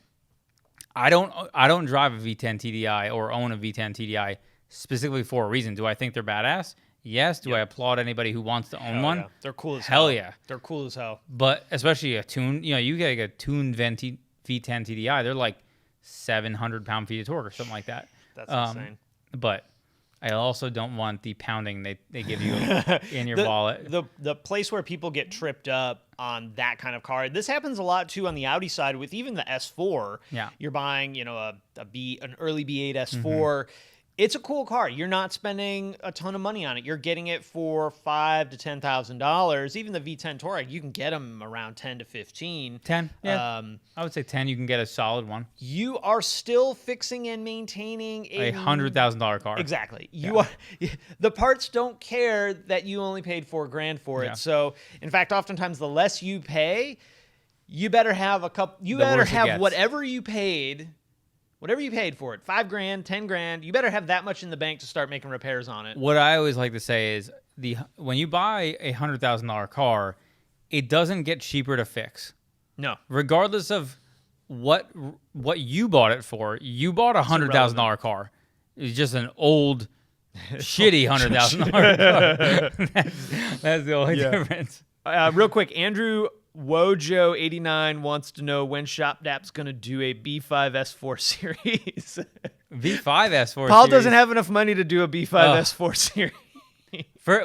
I don't drive a V10 TDI or own a V10 TDI specifically for a reason. Do I think they're badass? Yes. Do I applaud anybody who wants to own one?
Yeah. They're cool as hell.
Hell yeah.
They're cool as hell.
But especially a tuned, you get a tuned V10 TDI, they're like 700 pound-feet of torque or something like that.
That's insane.
But I also don't want the pounding they give you in your wallet.
The place where people get tripped up on that kind of car. This happens a lot too on the Audi side with even the S4.
Yeah.
You're buying, an early B8 S4. It's a cool car. You're not spending a ton of money on it. You're getting it for $5,000 to $10,000. Even the V10 Touareg, you can get them around 10 to 15.
10, yeah. I would say 10. You can get a solid one.
You are still fixing and maintaining
a $100,000 car.
Exactly. You are. The parts don't care that you only paid $4,000 for it.
Yeah.
So, in fact, oftentimes the less you pay, you better have a couple. You better have whatever you paid. Whatever you paid for it, $5,000, $10,000, you better have that much in the bank to start making repairs on it.
What I always like to say is when you buy a $100,000 car, it doesn't get cheaper to fix.
No.
Regardless of what you bought it for, you bought a $100,000 car. It's just an old, shitty $100,000 car. That's the only difference.
Real quick, Andrew Wojo89 wants to know when ShopDap's going to do a B5 S4 series.
V5 S4
Paul
series.
doesn't have enough money to do a B5 S4 series.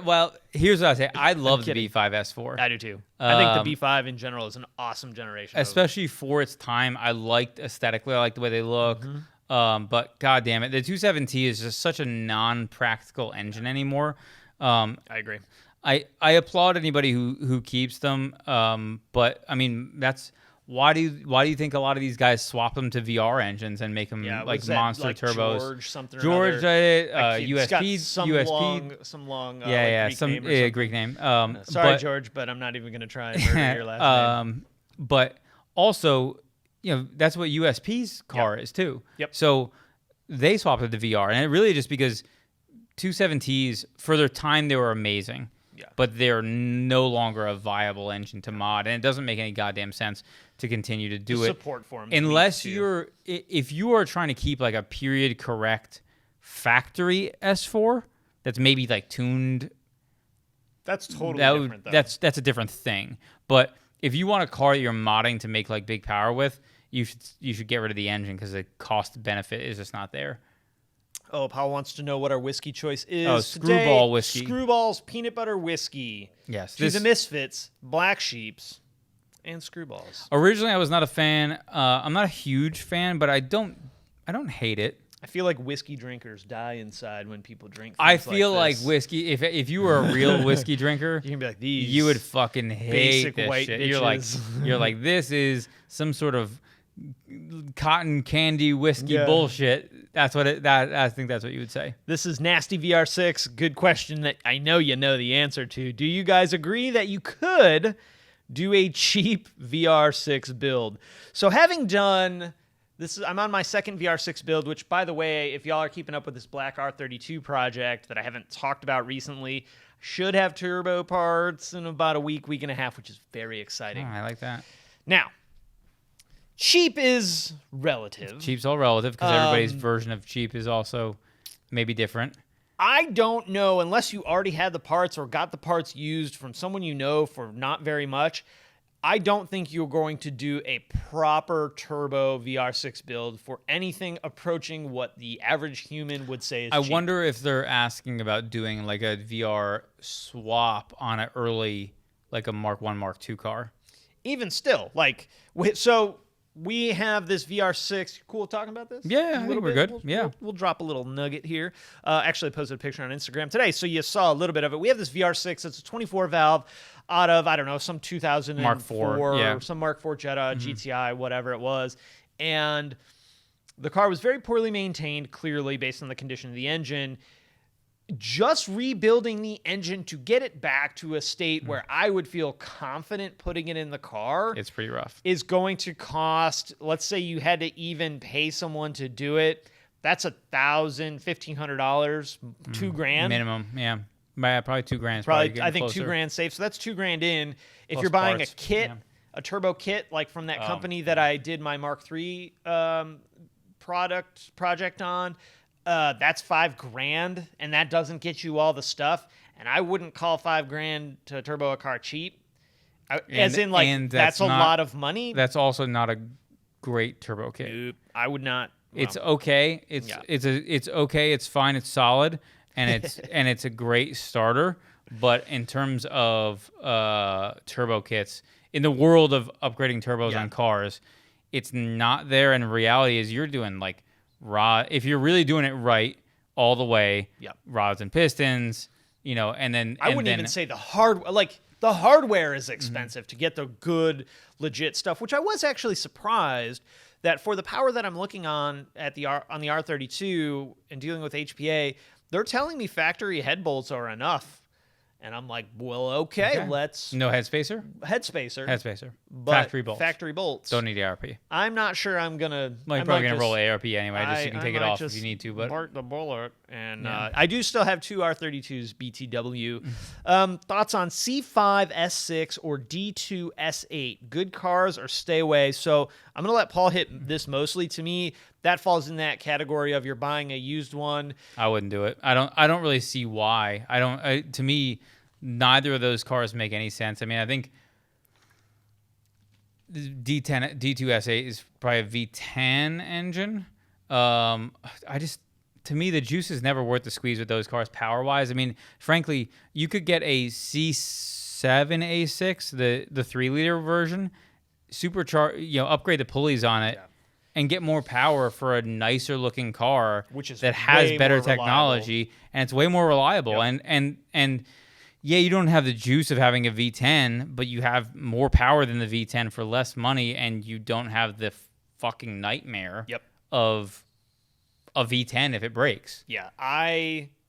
Well, here's what I say. I love the B5 S4.
I do too. I think the B5 in general is an awesome generation.
Especially for its time. I liked aesthetically. I liked the way they look. But God damn it, the 27T is just such a non-practical engine anymore.
I agree.
I applaud anybody who keeps them, but I mean why do you think a lot of these guys swap them to VR engines and make them like monster turbos? George did it. USP,
some long
Greek name.
Sorry, George, but I'm not even going to try and murder your last name.
But also, that's what USP's car is too.
Yep.
So they swapped it to VR, and it really just because 270s for their time they were amazing.
Yeah.
But they're no longer a viable engine to mod, and it doesn't make any goddamn sense to continue to do it.
Support for them.
Unless if you are trying to keep like a period correct factory S4 that's maybe like tuned.
That's totally different though.
That's a different thing. But if you want a car that you're modding to make like big power with, you should get rid of the engine because the cost benefit is just not there.
Oh, Paul wants to know what our whiskey choice is.
Oh, Screwball whiskey.
Screwball's peanut butter whiskey.
Yes.
To the Misfits, Black Sheeps, and Screwballs.
Originally, I was not a fan. I'm not a huge fan, but I don't hate it.
I feel like whiskey drinkers die inside when people drink things
I feel like
this.
whiskey. If you were a real whiskey drinker,
you can be like these.
You would fucking hate
basic
this
white
shit.
bitches.
You're like this is some sort of cotton candy whiskey bullshit. That's what I think that's what you would say.
This is Nasty VR6. Good question that I know you know the answer to. Do you guys agree that you could do a cheap VR6 build? So having done I'm on my second VR6 build, which, by the way, if y'all are keeping up with this Black R32 project that I haven't talked about recently, should have turbo parts in about a week and a half, which is very exciting.
Oh, I like that.
Now, cheap is relative.
Cheap's all relative because everybody's version of cheap is also maybe different.
I don't know, unless you already had the parts or got the parts used from someone you know for not very much, I don't think you're going to do a proper turbo VR6 build for anything approaching what the average human would say is cheap.
I wonder if they're asking about doing like a VR swap on an early, like a Mark 1, Mark 2 car.
Even still, like, so we have this VR6. Cool talking about this?
Yeah, I think we're good.
We'll drop a little nugget here. Actually, I posted a picture on Instagram today, so you saw a little bit of it. We have this VR6. It's a 24-valve out of, I don't know, some 2004,
Mark 4, yeah.
Some Mark 4 Jetta, GTI, whatever it was. And the car was very poorly maintained, clearly, based on the condition of the engine. Just rebuilding the engine to get it back to a state where I would feel confident putting it in the car,
it's pretty rough,
is going to cost, let's say you had to even pay someone to do it, that's $1,000, $1,500, $2,000
minimum. Yeah, probably $2,000.
Probably I think $2,000 safe. So that's $2,000 in. If
Plus
you're buying
parts,
a kit,
yeah.
a turbo kit, like from that company that I did my Mark III project on, that's $5,000, and that doesn't get you all the stuff. And I wouldn't call $5,000 to turbo a car cheap. As in, like, that's a lot of money.
That's also not a great turbo kit.
Nope, I would not. Well,
it's okay. It's okay. It's fine. It's solid, and it's a great starter. But in terms of turbo kits, in the world of upgrading turbos on cars, it's not there. And reality is, you're doing like if you're really doing it right all the way, rods and pistons, and then
I wouldn't even say the hardware is expensive to get the good, legit stuff, which I was actually surprised that for the power that I'm looking on on the R32 and dealing with HPA, they're telling me factory head bolts are enough. And I'm like, well, okay. Let's...
No head spacer?
Head spacer.
But
Factory bolts.
Don't need ARP.
I'm not sure I'm going to...
Well, you're probably going to roll ARP anyway. Just you can take it off if you need to. But
Mark the bullet. And I do still have two R32s BTW. Thoughts on C5 S6 or D2 S8? Good cars or stay away? So I'm going to let Paul hit this mostly. To me, that falls in that category of you're buying a used one.
I wouldn't do it. I don't really see why. To me, neither of those cars make any sense. I mean, I think D2 S8 is probably a V10 engine. To me, the juice is never worth the squeeze with those cars power-wise. I mean, frankly, you could get a C7 A6, the 3-liter version, upgrade the pulleys on it. And get more power for a nicer looking car that has better technology, and it's way more reliable. And you don't have the juice of having a V10, but you have more power than the V10 for less money, and you don't have the fucking nightmare of a V10 if it breaks.
Yeah,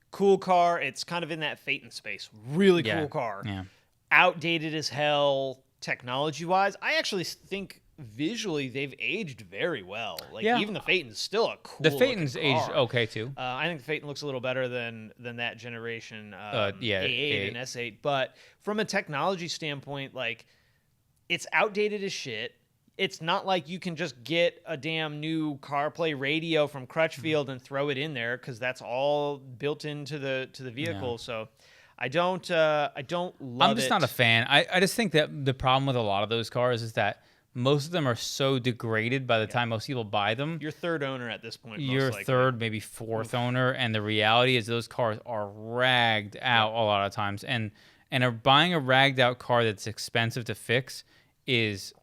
cool car. It's kind of in that Phaeton space. Really cool car.
Yeah.
Outdated as hell technology-wise. I actually think visually they've aged very well. Even the Phaeton's still a cool
The Phaeton's
looking car.
aged okay too.
I think the Phaeton looks a little better than that generation A8 and S8. But from a technology standpoint, like, it's outdated as shit. It's not like you can just get a damn new CarPlay radio from Crutchfield and throw it in there, because that's all built into the vehicle. So I don't love it.
I'm just not a fan. I just think that the problem with a lot of those cars is that most of them are so degraded by the time most people buy them.
You're third owner at this point.
You're third, maybe fourth owner, and the reality is those cars are ragged out a lot of times. And buying a ragged out car that's expensive to fix is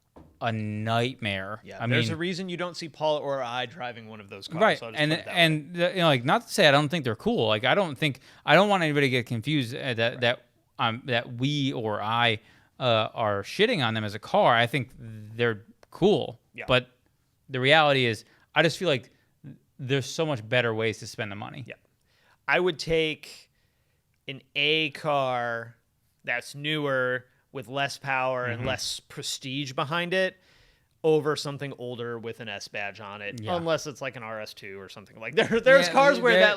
a nightmare.
Yeah, there's a reason you don't see Paul or I driving one of those cars.
Right,
So
and not to say I don't think they're cool. Like, I don't want anybody to get confused that we or I are shitting on them as a car. I think they're cool. Yeah. But the reality is, I just feel like there's so much better ways to spend the money.
Yeah. I would take an A car that's newer with less power and less prestige behind it over something older with an S badge on it,
Yeah.
unless it's like an RS2 or something. Like there's cars where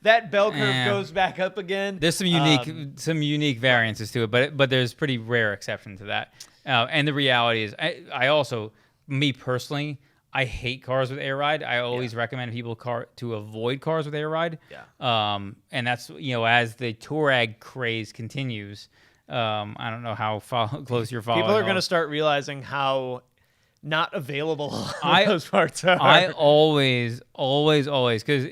that bell curve goes back up again.
There's some unique variances to it, but there's pretty rare exception to that. And the reality is, I also, me personally, I hate cars with air ride. I always recommend people to avoid cars with air ride.
Yeah.
And that's, as the Touareg craze continues. I don't know how close you're following.
People are going to start realizing how not available those parts are.
I always, because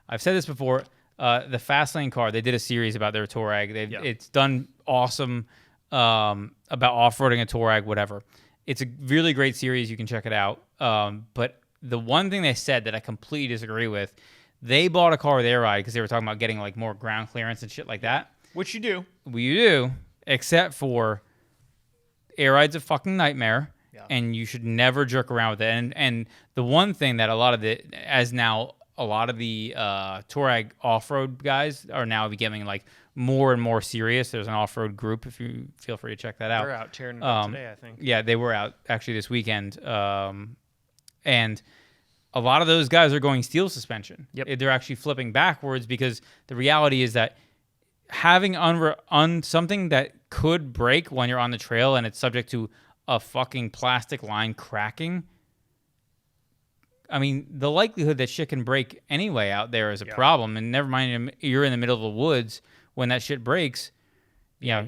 I've said this before. The Fastlane car, they did a series about their Touareg. It's done awesome about off-roading a Touareg, whatever. It's a really great series. You can check it out. But the one thing they said that I completely disagree with, they bought a car with air ride because they were talking about getting like more ground clearance and shit like that.
Which you do.
Well, you do, except for air ride's a fucking nightmare. Yeah. And you should never jerk around with it. And the one thing that a lot of the Touareg off-road guys are now becoming like more and more serious. There's an off-road group, if you feel free to check that out.
They're out tearing it up today, I think.
Yeah, they were out actually this weekend. And a lot of those guys are going steel suspension.
Yep.
They're actually flipping backwards because the reality is that having something that could break when you're on the trail and it's subject to a fucking plastic line cracking, I mean, the likelihood that shit can break anyway out there is a problem. And never mind, you're in the middle of the woods when that shit breaks. You're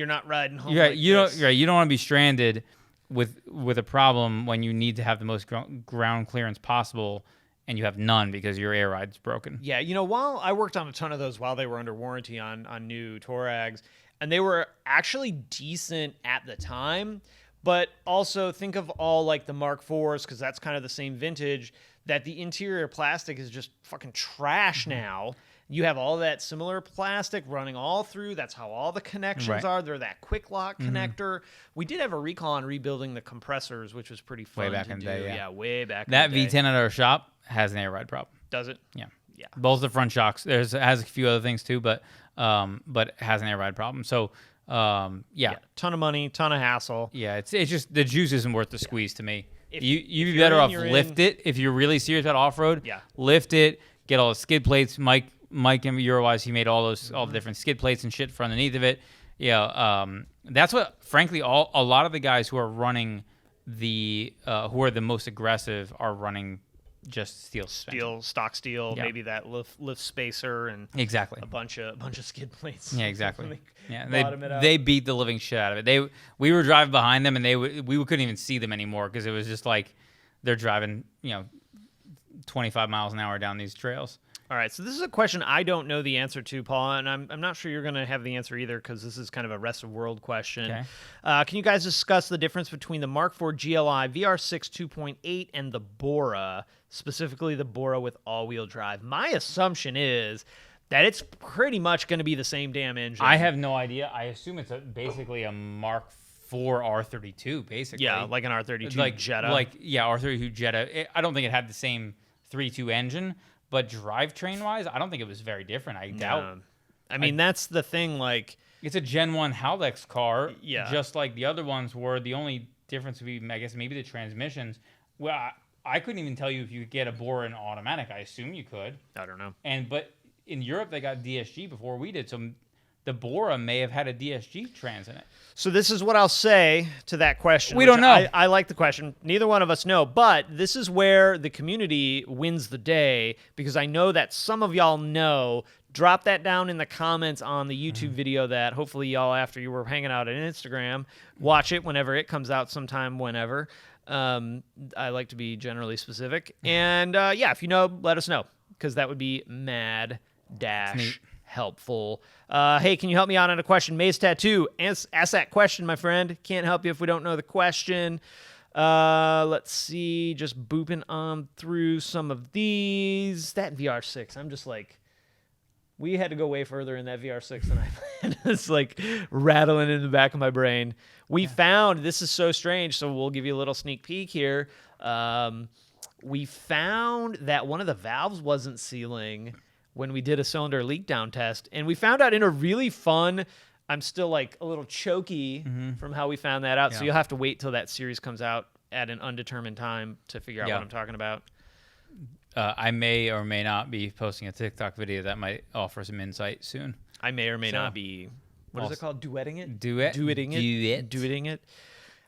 not riding home.
You don't want to be stranded with a problem when you need to have the most ground clearance possible, and you have none because your air ride's broken.
Yeah, while I worked on a ton of those while they were under warranty on new Touaregs, and they were actually decent at the time. But also think of all like the Mark IVs, because that's kind of the same vintage, that the interior plastic is just fucking trash now. You have all that similar plastic running all through. That's how all the connections are. They're that quick lock connector. We did have a recall on rebuilding the compressors, which was pretty fun.
Way back in the day,
yeah, way back
that
in the day.
V10 at our shop has an air ride problem.
Does it?
Yeah.
Yeah.
Both the front shocks. It has a few other things too, but it has an air ride problem. So ton
of money, ton of hassle.
Yeah, it's just the juice isn't worth the squeeze to me. You'd be better off lift it if you're really serious about off road.
Yeah,
lift it, get all the skid plates. Mike and Eurowise, he made all the different skid plates and shit for underneath of it. Yeah, that's what frankly a lot of the guys who are running who are the most aggressive are running. Just
stock steel, maybe that lift spacer, and
exactly
a bunch of skid plates.
Yeah, exactly. Yeah, they beat the living shit out of it. We were driving behind them, and we couldn't even see them anymore because it was just like they're driving 25 miles an hour down these trails.
All right, so this is a question I don't know the answer to, Paul, and I'm not sure you're going to have the answer either because this is kind of a rest of world question.
Okay.
Can you guys discuss the difference between the Mark IV GLI VR6 2.8 and the Bora, specifically the Bora with all-wheel drive? My assumption is that it's pretty much going to be the same damn engine.
I have no idea. I assume it's basically a Mark IV R32, basically.
Yeah, like an R32 Jetta.
R32 Jetta. I don't think it had the same 3.2 engine. But drivetrain-wise, I don't think it was very different. I doubt.
I mean, that's the thing. Like,
it's a Gen 1 Haldex car,
yeah,
just like the other ones were. The only difference would be, I guess, maybe the transmissions. Well, I couldn't even tell you if you could get a Bora in automatic. I assume you could.
I don't know.
But in Europe, they got DSG before we did, so the Bora may have had a DSG trans in it.
So this is what I'll say to that question.
We don't know.
I like the question. Neither one of us know, but this is where the community wins the day because I know that some of y'all know. Drop that down in the comments on the YouTube video that hopefully y'all, after you were hanging out on Instagram, watch it whenever it comes out sometime whenever. I like to be generally specific. And if you know, let us know because that would be mad dash helpful. Hey, can you help me out on a question? Maze Tattoo, ask that question, my friend. Can't help you if we don't know the question. Let's see, just booping on through some of these. That VR6, I'm just like, we had to go way further in that VR6 than I planned. It's like rattling in the back of my brain. We found, this is so strange, so we'll give you a little sneak peek here. We found that one of the valves wasn't sealing when we did a cylinder leak down test. And we found out in a really fun, I'm still like a little choky from how we found that out. Yeah. So you'll have to wait till that series comes out at an undetermined time to figure out
Yeah.
what I'm talking about.
I may or may not be posting a TikTok video that might offer some insight soon.
I may or may
So,
not be. What is it called? Duetting it? Duetting it. Duetting it.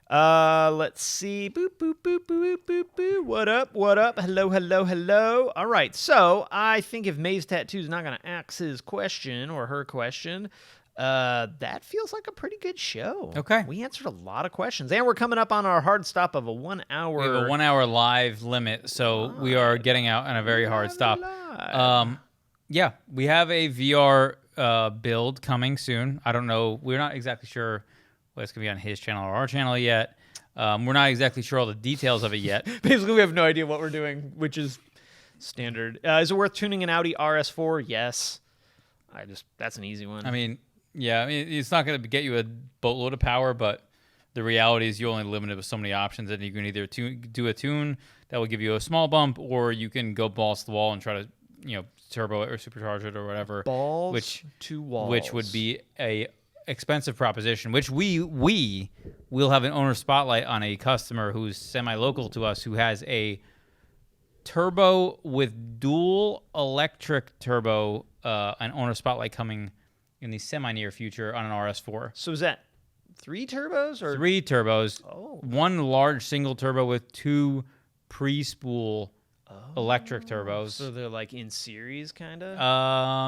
Let's see. Boop, boop, boop, boop, boop, boop. What up? What up? Hello, hello, hello. All right. So I think if Maze Tattoo's not going to ask his question or her question, that feels like a pretty good show.
Okay.
We answered a lot of questions, and we're coming up on our hard stop of a 1 hour.
We have a 1 hour live limit, so we are getting out on a very hard stop. Yeah, we have a VR build coming soon. I don't know. We're not exactly sure what's going to be on his channel or our channel yet. We're not exactly sure all the details of it yet.
Basically, we have no idea what we're doing, which is standard. Is it worth tuning an Audi RS4? Yes. That's an easy one.
I mean, yeah, it's not going to get you a boatload of power, but the reality is you're only limited with so many options, and you can either do a tune that will give you a small bump, or you can go balls to the wall and try to, turbo it or supercharge it or whatever.
Balls to walls.
Which would be a expensive proposition, which we will have an owner spotlight on a customer who's semi-local to us who has a turbo with dual electric turbo, an owner spotlight coming in the semi-near future on an RS4.
So is that 3 turbos or
3 turbos?
Oh.
1 large single turbo with 2 pre-spool electric turbos.
So they're like in series, kind of.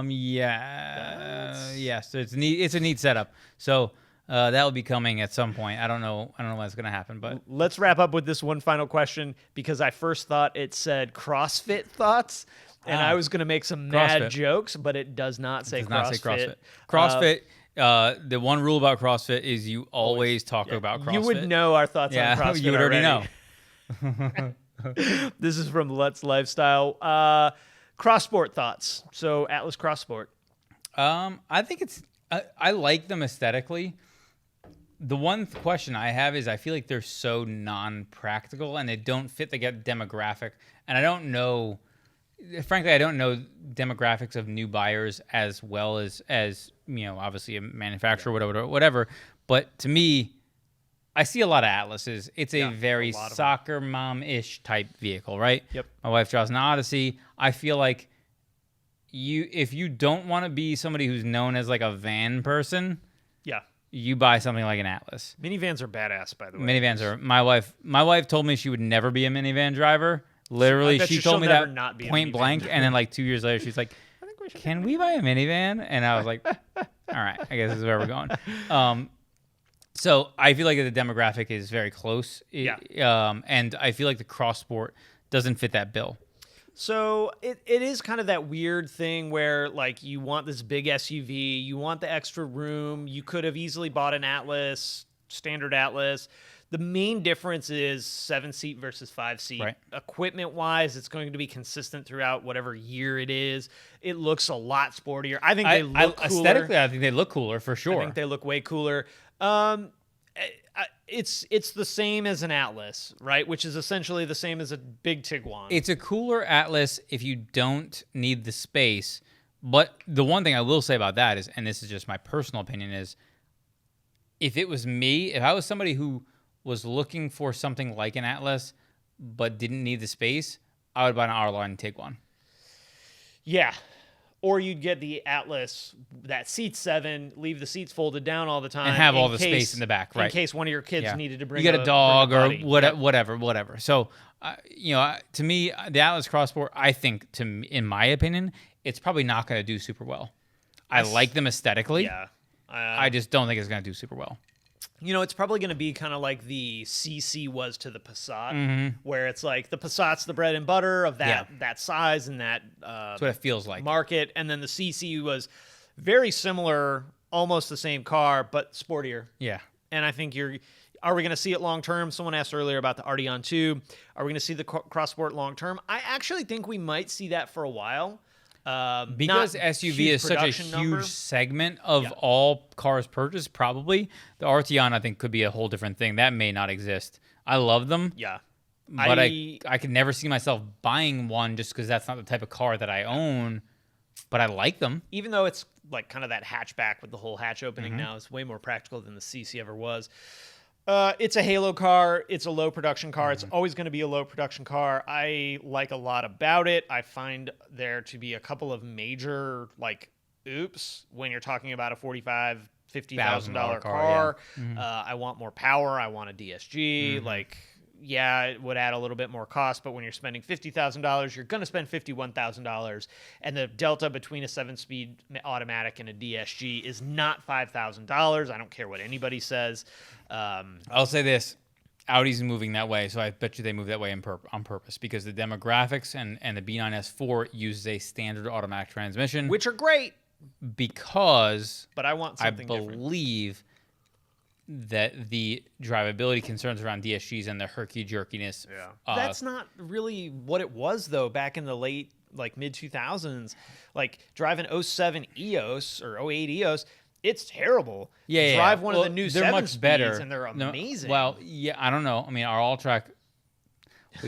Yeah, yes. It's neat. It's a neat setup. So that will be coming at some point. I don't know when it's gonna happen, but
let's wrap up with this one final question, because I first thought it said CrossFit thoughts, and I was gonna make some mad jokes, but it does not say CrossFit.
CrossFit. The one rule about CrossFit is you always talk about CrossFit.
You would know our thoughts on CrossFit.
You would already know.
This is from Let's Lifestyle. Cross-sport thoughts. So Atlas Cross-sport.
I think it's. I like them aesthetically. The one question I have is I feel like they're so non-practical and they don't fit the demographic. And I don't know. Frankly, I don't know demographics of new buyers as well as obviously a manufacturer, whatever. But to me, I see a lot of Atlases. It's a very soccer mom-ish type vehicle, right?
Yep.
My wife drives an Odyssey. I feel like if you don't want to be somebody who's known as like a van person, you buy something like an Atlas.
Minivans are badass, by the way.
Minivans are. My wife told me she would never be a minivan driver. Literally, she told me that point blank, and then like 2 years later, she's like, "Can we buy a minivan?" And I was like, "All right, I guess this is where we're going." So I feel like the demographic is very close. And I feel like the Cross Sport doesn't fit that bill.
So it is kind of that weird thing where like you want this big SUV, you want the extra room. You could have easily bought an Atlas, standard Atlas. The main difference is 7-seat versus 5-seat.
Right.
Equipment-wise, it's going to be consistent throughout whatever year it is. It looks a lot sportier. I think they look cooler.
Aesthetically, I think they look cooler for sure.
I think they look way cooler. It's the same as an Atlas, right? Which is essentially the same as a big Tiguan.
It's a cooler Atlas if you don't need the space. But the one thing I will say about that is, and this is just my personal opinion, is if it was me, if I was somebody who was looking for something like an Atlas but didn't need the space, I would buy an R-Line Tiguan.
Yeah. Or you'd get the Atlas that seats 7, leave the seats folded down all the time.
And have all the space in the back, right?
In case one of your kids needed to bring
you get a dog or
whatever.
whatever. So, to me, the Atlas Cross Sport, I think, in my opinion, it's probably not going to do super well. I like them aesthetically.
Yeah.
I just don't think it's going to do super well.
It's probably going to be kind of like the CC was to the Passat, where it's like the Passat's the bread and butter of that size and that
that's what it feels like.
Market, and then the CC was very similar, almost the same car, but sportier.
Yeah.
And I think are we going to see it long term? Someone asked earlier about the Arteon 2. Are we going to see the Cross Sport long term? I actually think we might see that for a while.
Because SUV is such a huge segment of all cars purchased, probably the Arteon I think could be a whole different thing that may not exist. I love them, but I could never see myself buying one just because that's not the type of car that I own. But I like them,
even though it's like kind of that hatchback with the whole hatch opening now. It's way more practical than the CC ever was. It's a halo car. It's a low production car. It's always going to be a low production car. I like a lot about it. I find there to be a couple of major oops when you're talking about a $50,000 car. Yeah. I want more power. I want a DSG. Yeah, it would add a little bit more cost, but when you're spending $50,000, you're going to spend $51,000. And the delta between a 7-speed automatic and a DSG is not $5,000. I don't care what anybody says.
I'll say this. Audi's moving that way, so I bet you they move that way on purpose because the demographics and the B9 S4 uses a standard automatic transmission.
Which are great.
Because
but I want something
believe that the drivability concerns around DSGs and the herky-jerkiness.
Yeah. That's not really what it was, though, back in the late, mid-2000s. Driving 07 EOS or 08 EOS, it's terrible.
Yeah,
Drive one of the new 7
much
speeds,
better.
and they're amazing.
Well, yeah, I don't know. I mean, our all-track,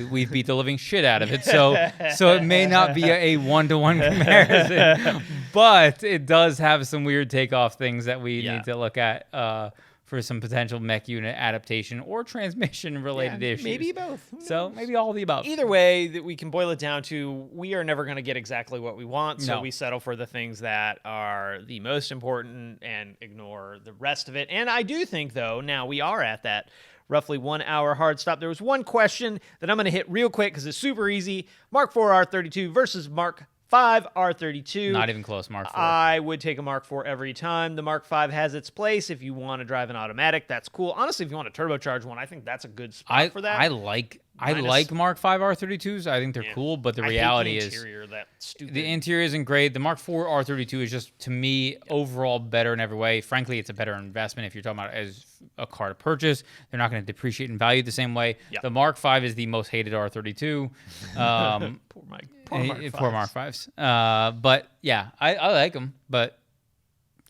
we've beat the living shit out of it, so it may not be a one-to-one comparison, but it does have some weird takeoff things that we need to look at for some potential mech unit adaptation or transmission-related issues.
Maybe both.
So maybe all of the above.
Either way, that we can boil it down to we are never going to get exactly what we want, so we settle for the things that are the most important and ignore the rest of it. And I do think, though, now we are at that roughly 1 hour hard stop. There was one question that I'm going to hit real quick because it's super easy. Mark IV R32 versus Mark V R32.
Not even close, Mark IV.
I would take a Mark IV every time. The Mark V has its place. If you want to drive an automatic, that's cool. Honestly, if you want to turbocharge one, I think that's a good spot for that.
I like Mark V R32s. I think they're cool, but the reality is the interior isn't great. The Mark IV R32 is just, to me, overall better in every way. Frankly, it's a better investment if you're talking about it as a car to purchase. They're not going to depreciate in value the same way. Yep. The Mark V is the most hated R32. Poor Mark Vs. But yeah, I like them, but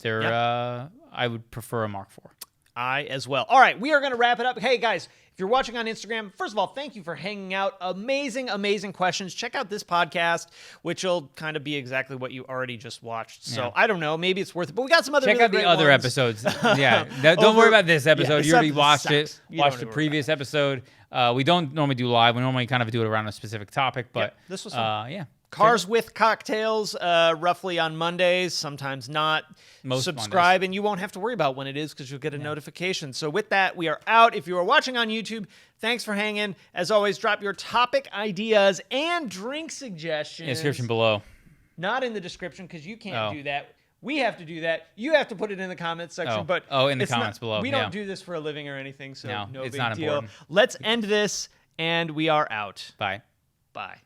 they're I would prefer a Mark IV.
I as well. All right, we are going to wrap it up. Hey guys, if you're watching on Instagram, first of all, thank you for hanging out. Amazing questions. Check out this podcast, which will kind of be exactly what you already just watched. So I don't know, maybe it's worth it. But we got some other
check out the other episodes. Don't worry about this episode. You already watched it. Watch the previous episode. We don't normally do live. We normally kind of do it around a specific topic, but
this was fun.
Cars
with Cocktails, roughly on Mondays, sometimes not.
Most
Subscribe,
Mondays.
And you won't have to worry about when it is because you'll get a notification. So with that, we are out. If you are watching on YouTube, thanks for hanging. As always, drop your topic ideas and drink suggestions.
Description below.
Not in the description because you can't do that. We have to do that. You have to put it in the comments section. But
in the comments below.
We don't do this for a living or anything, so no
it's
big
not
deal.
important.
Let's end this, and we are out.
Bye.
Bye.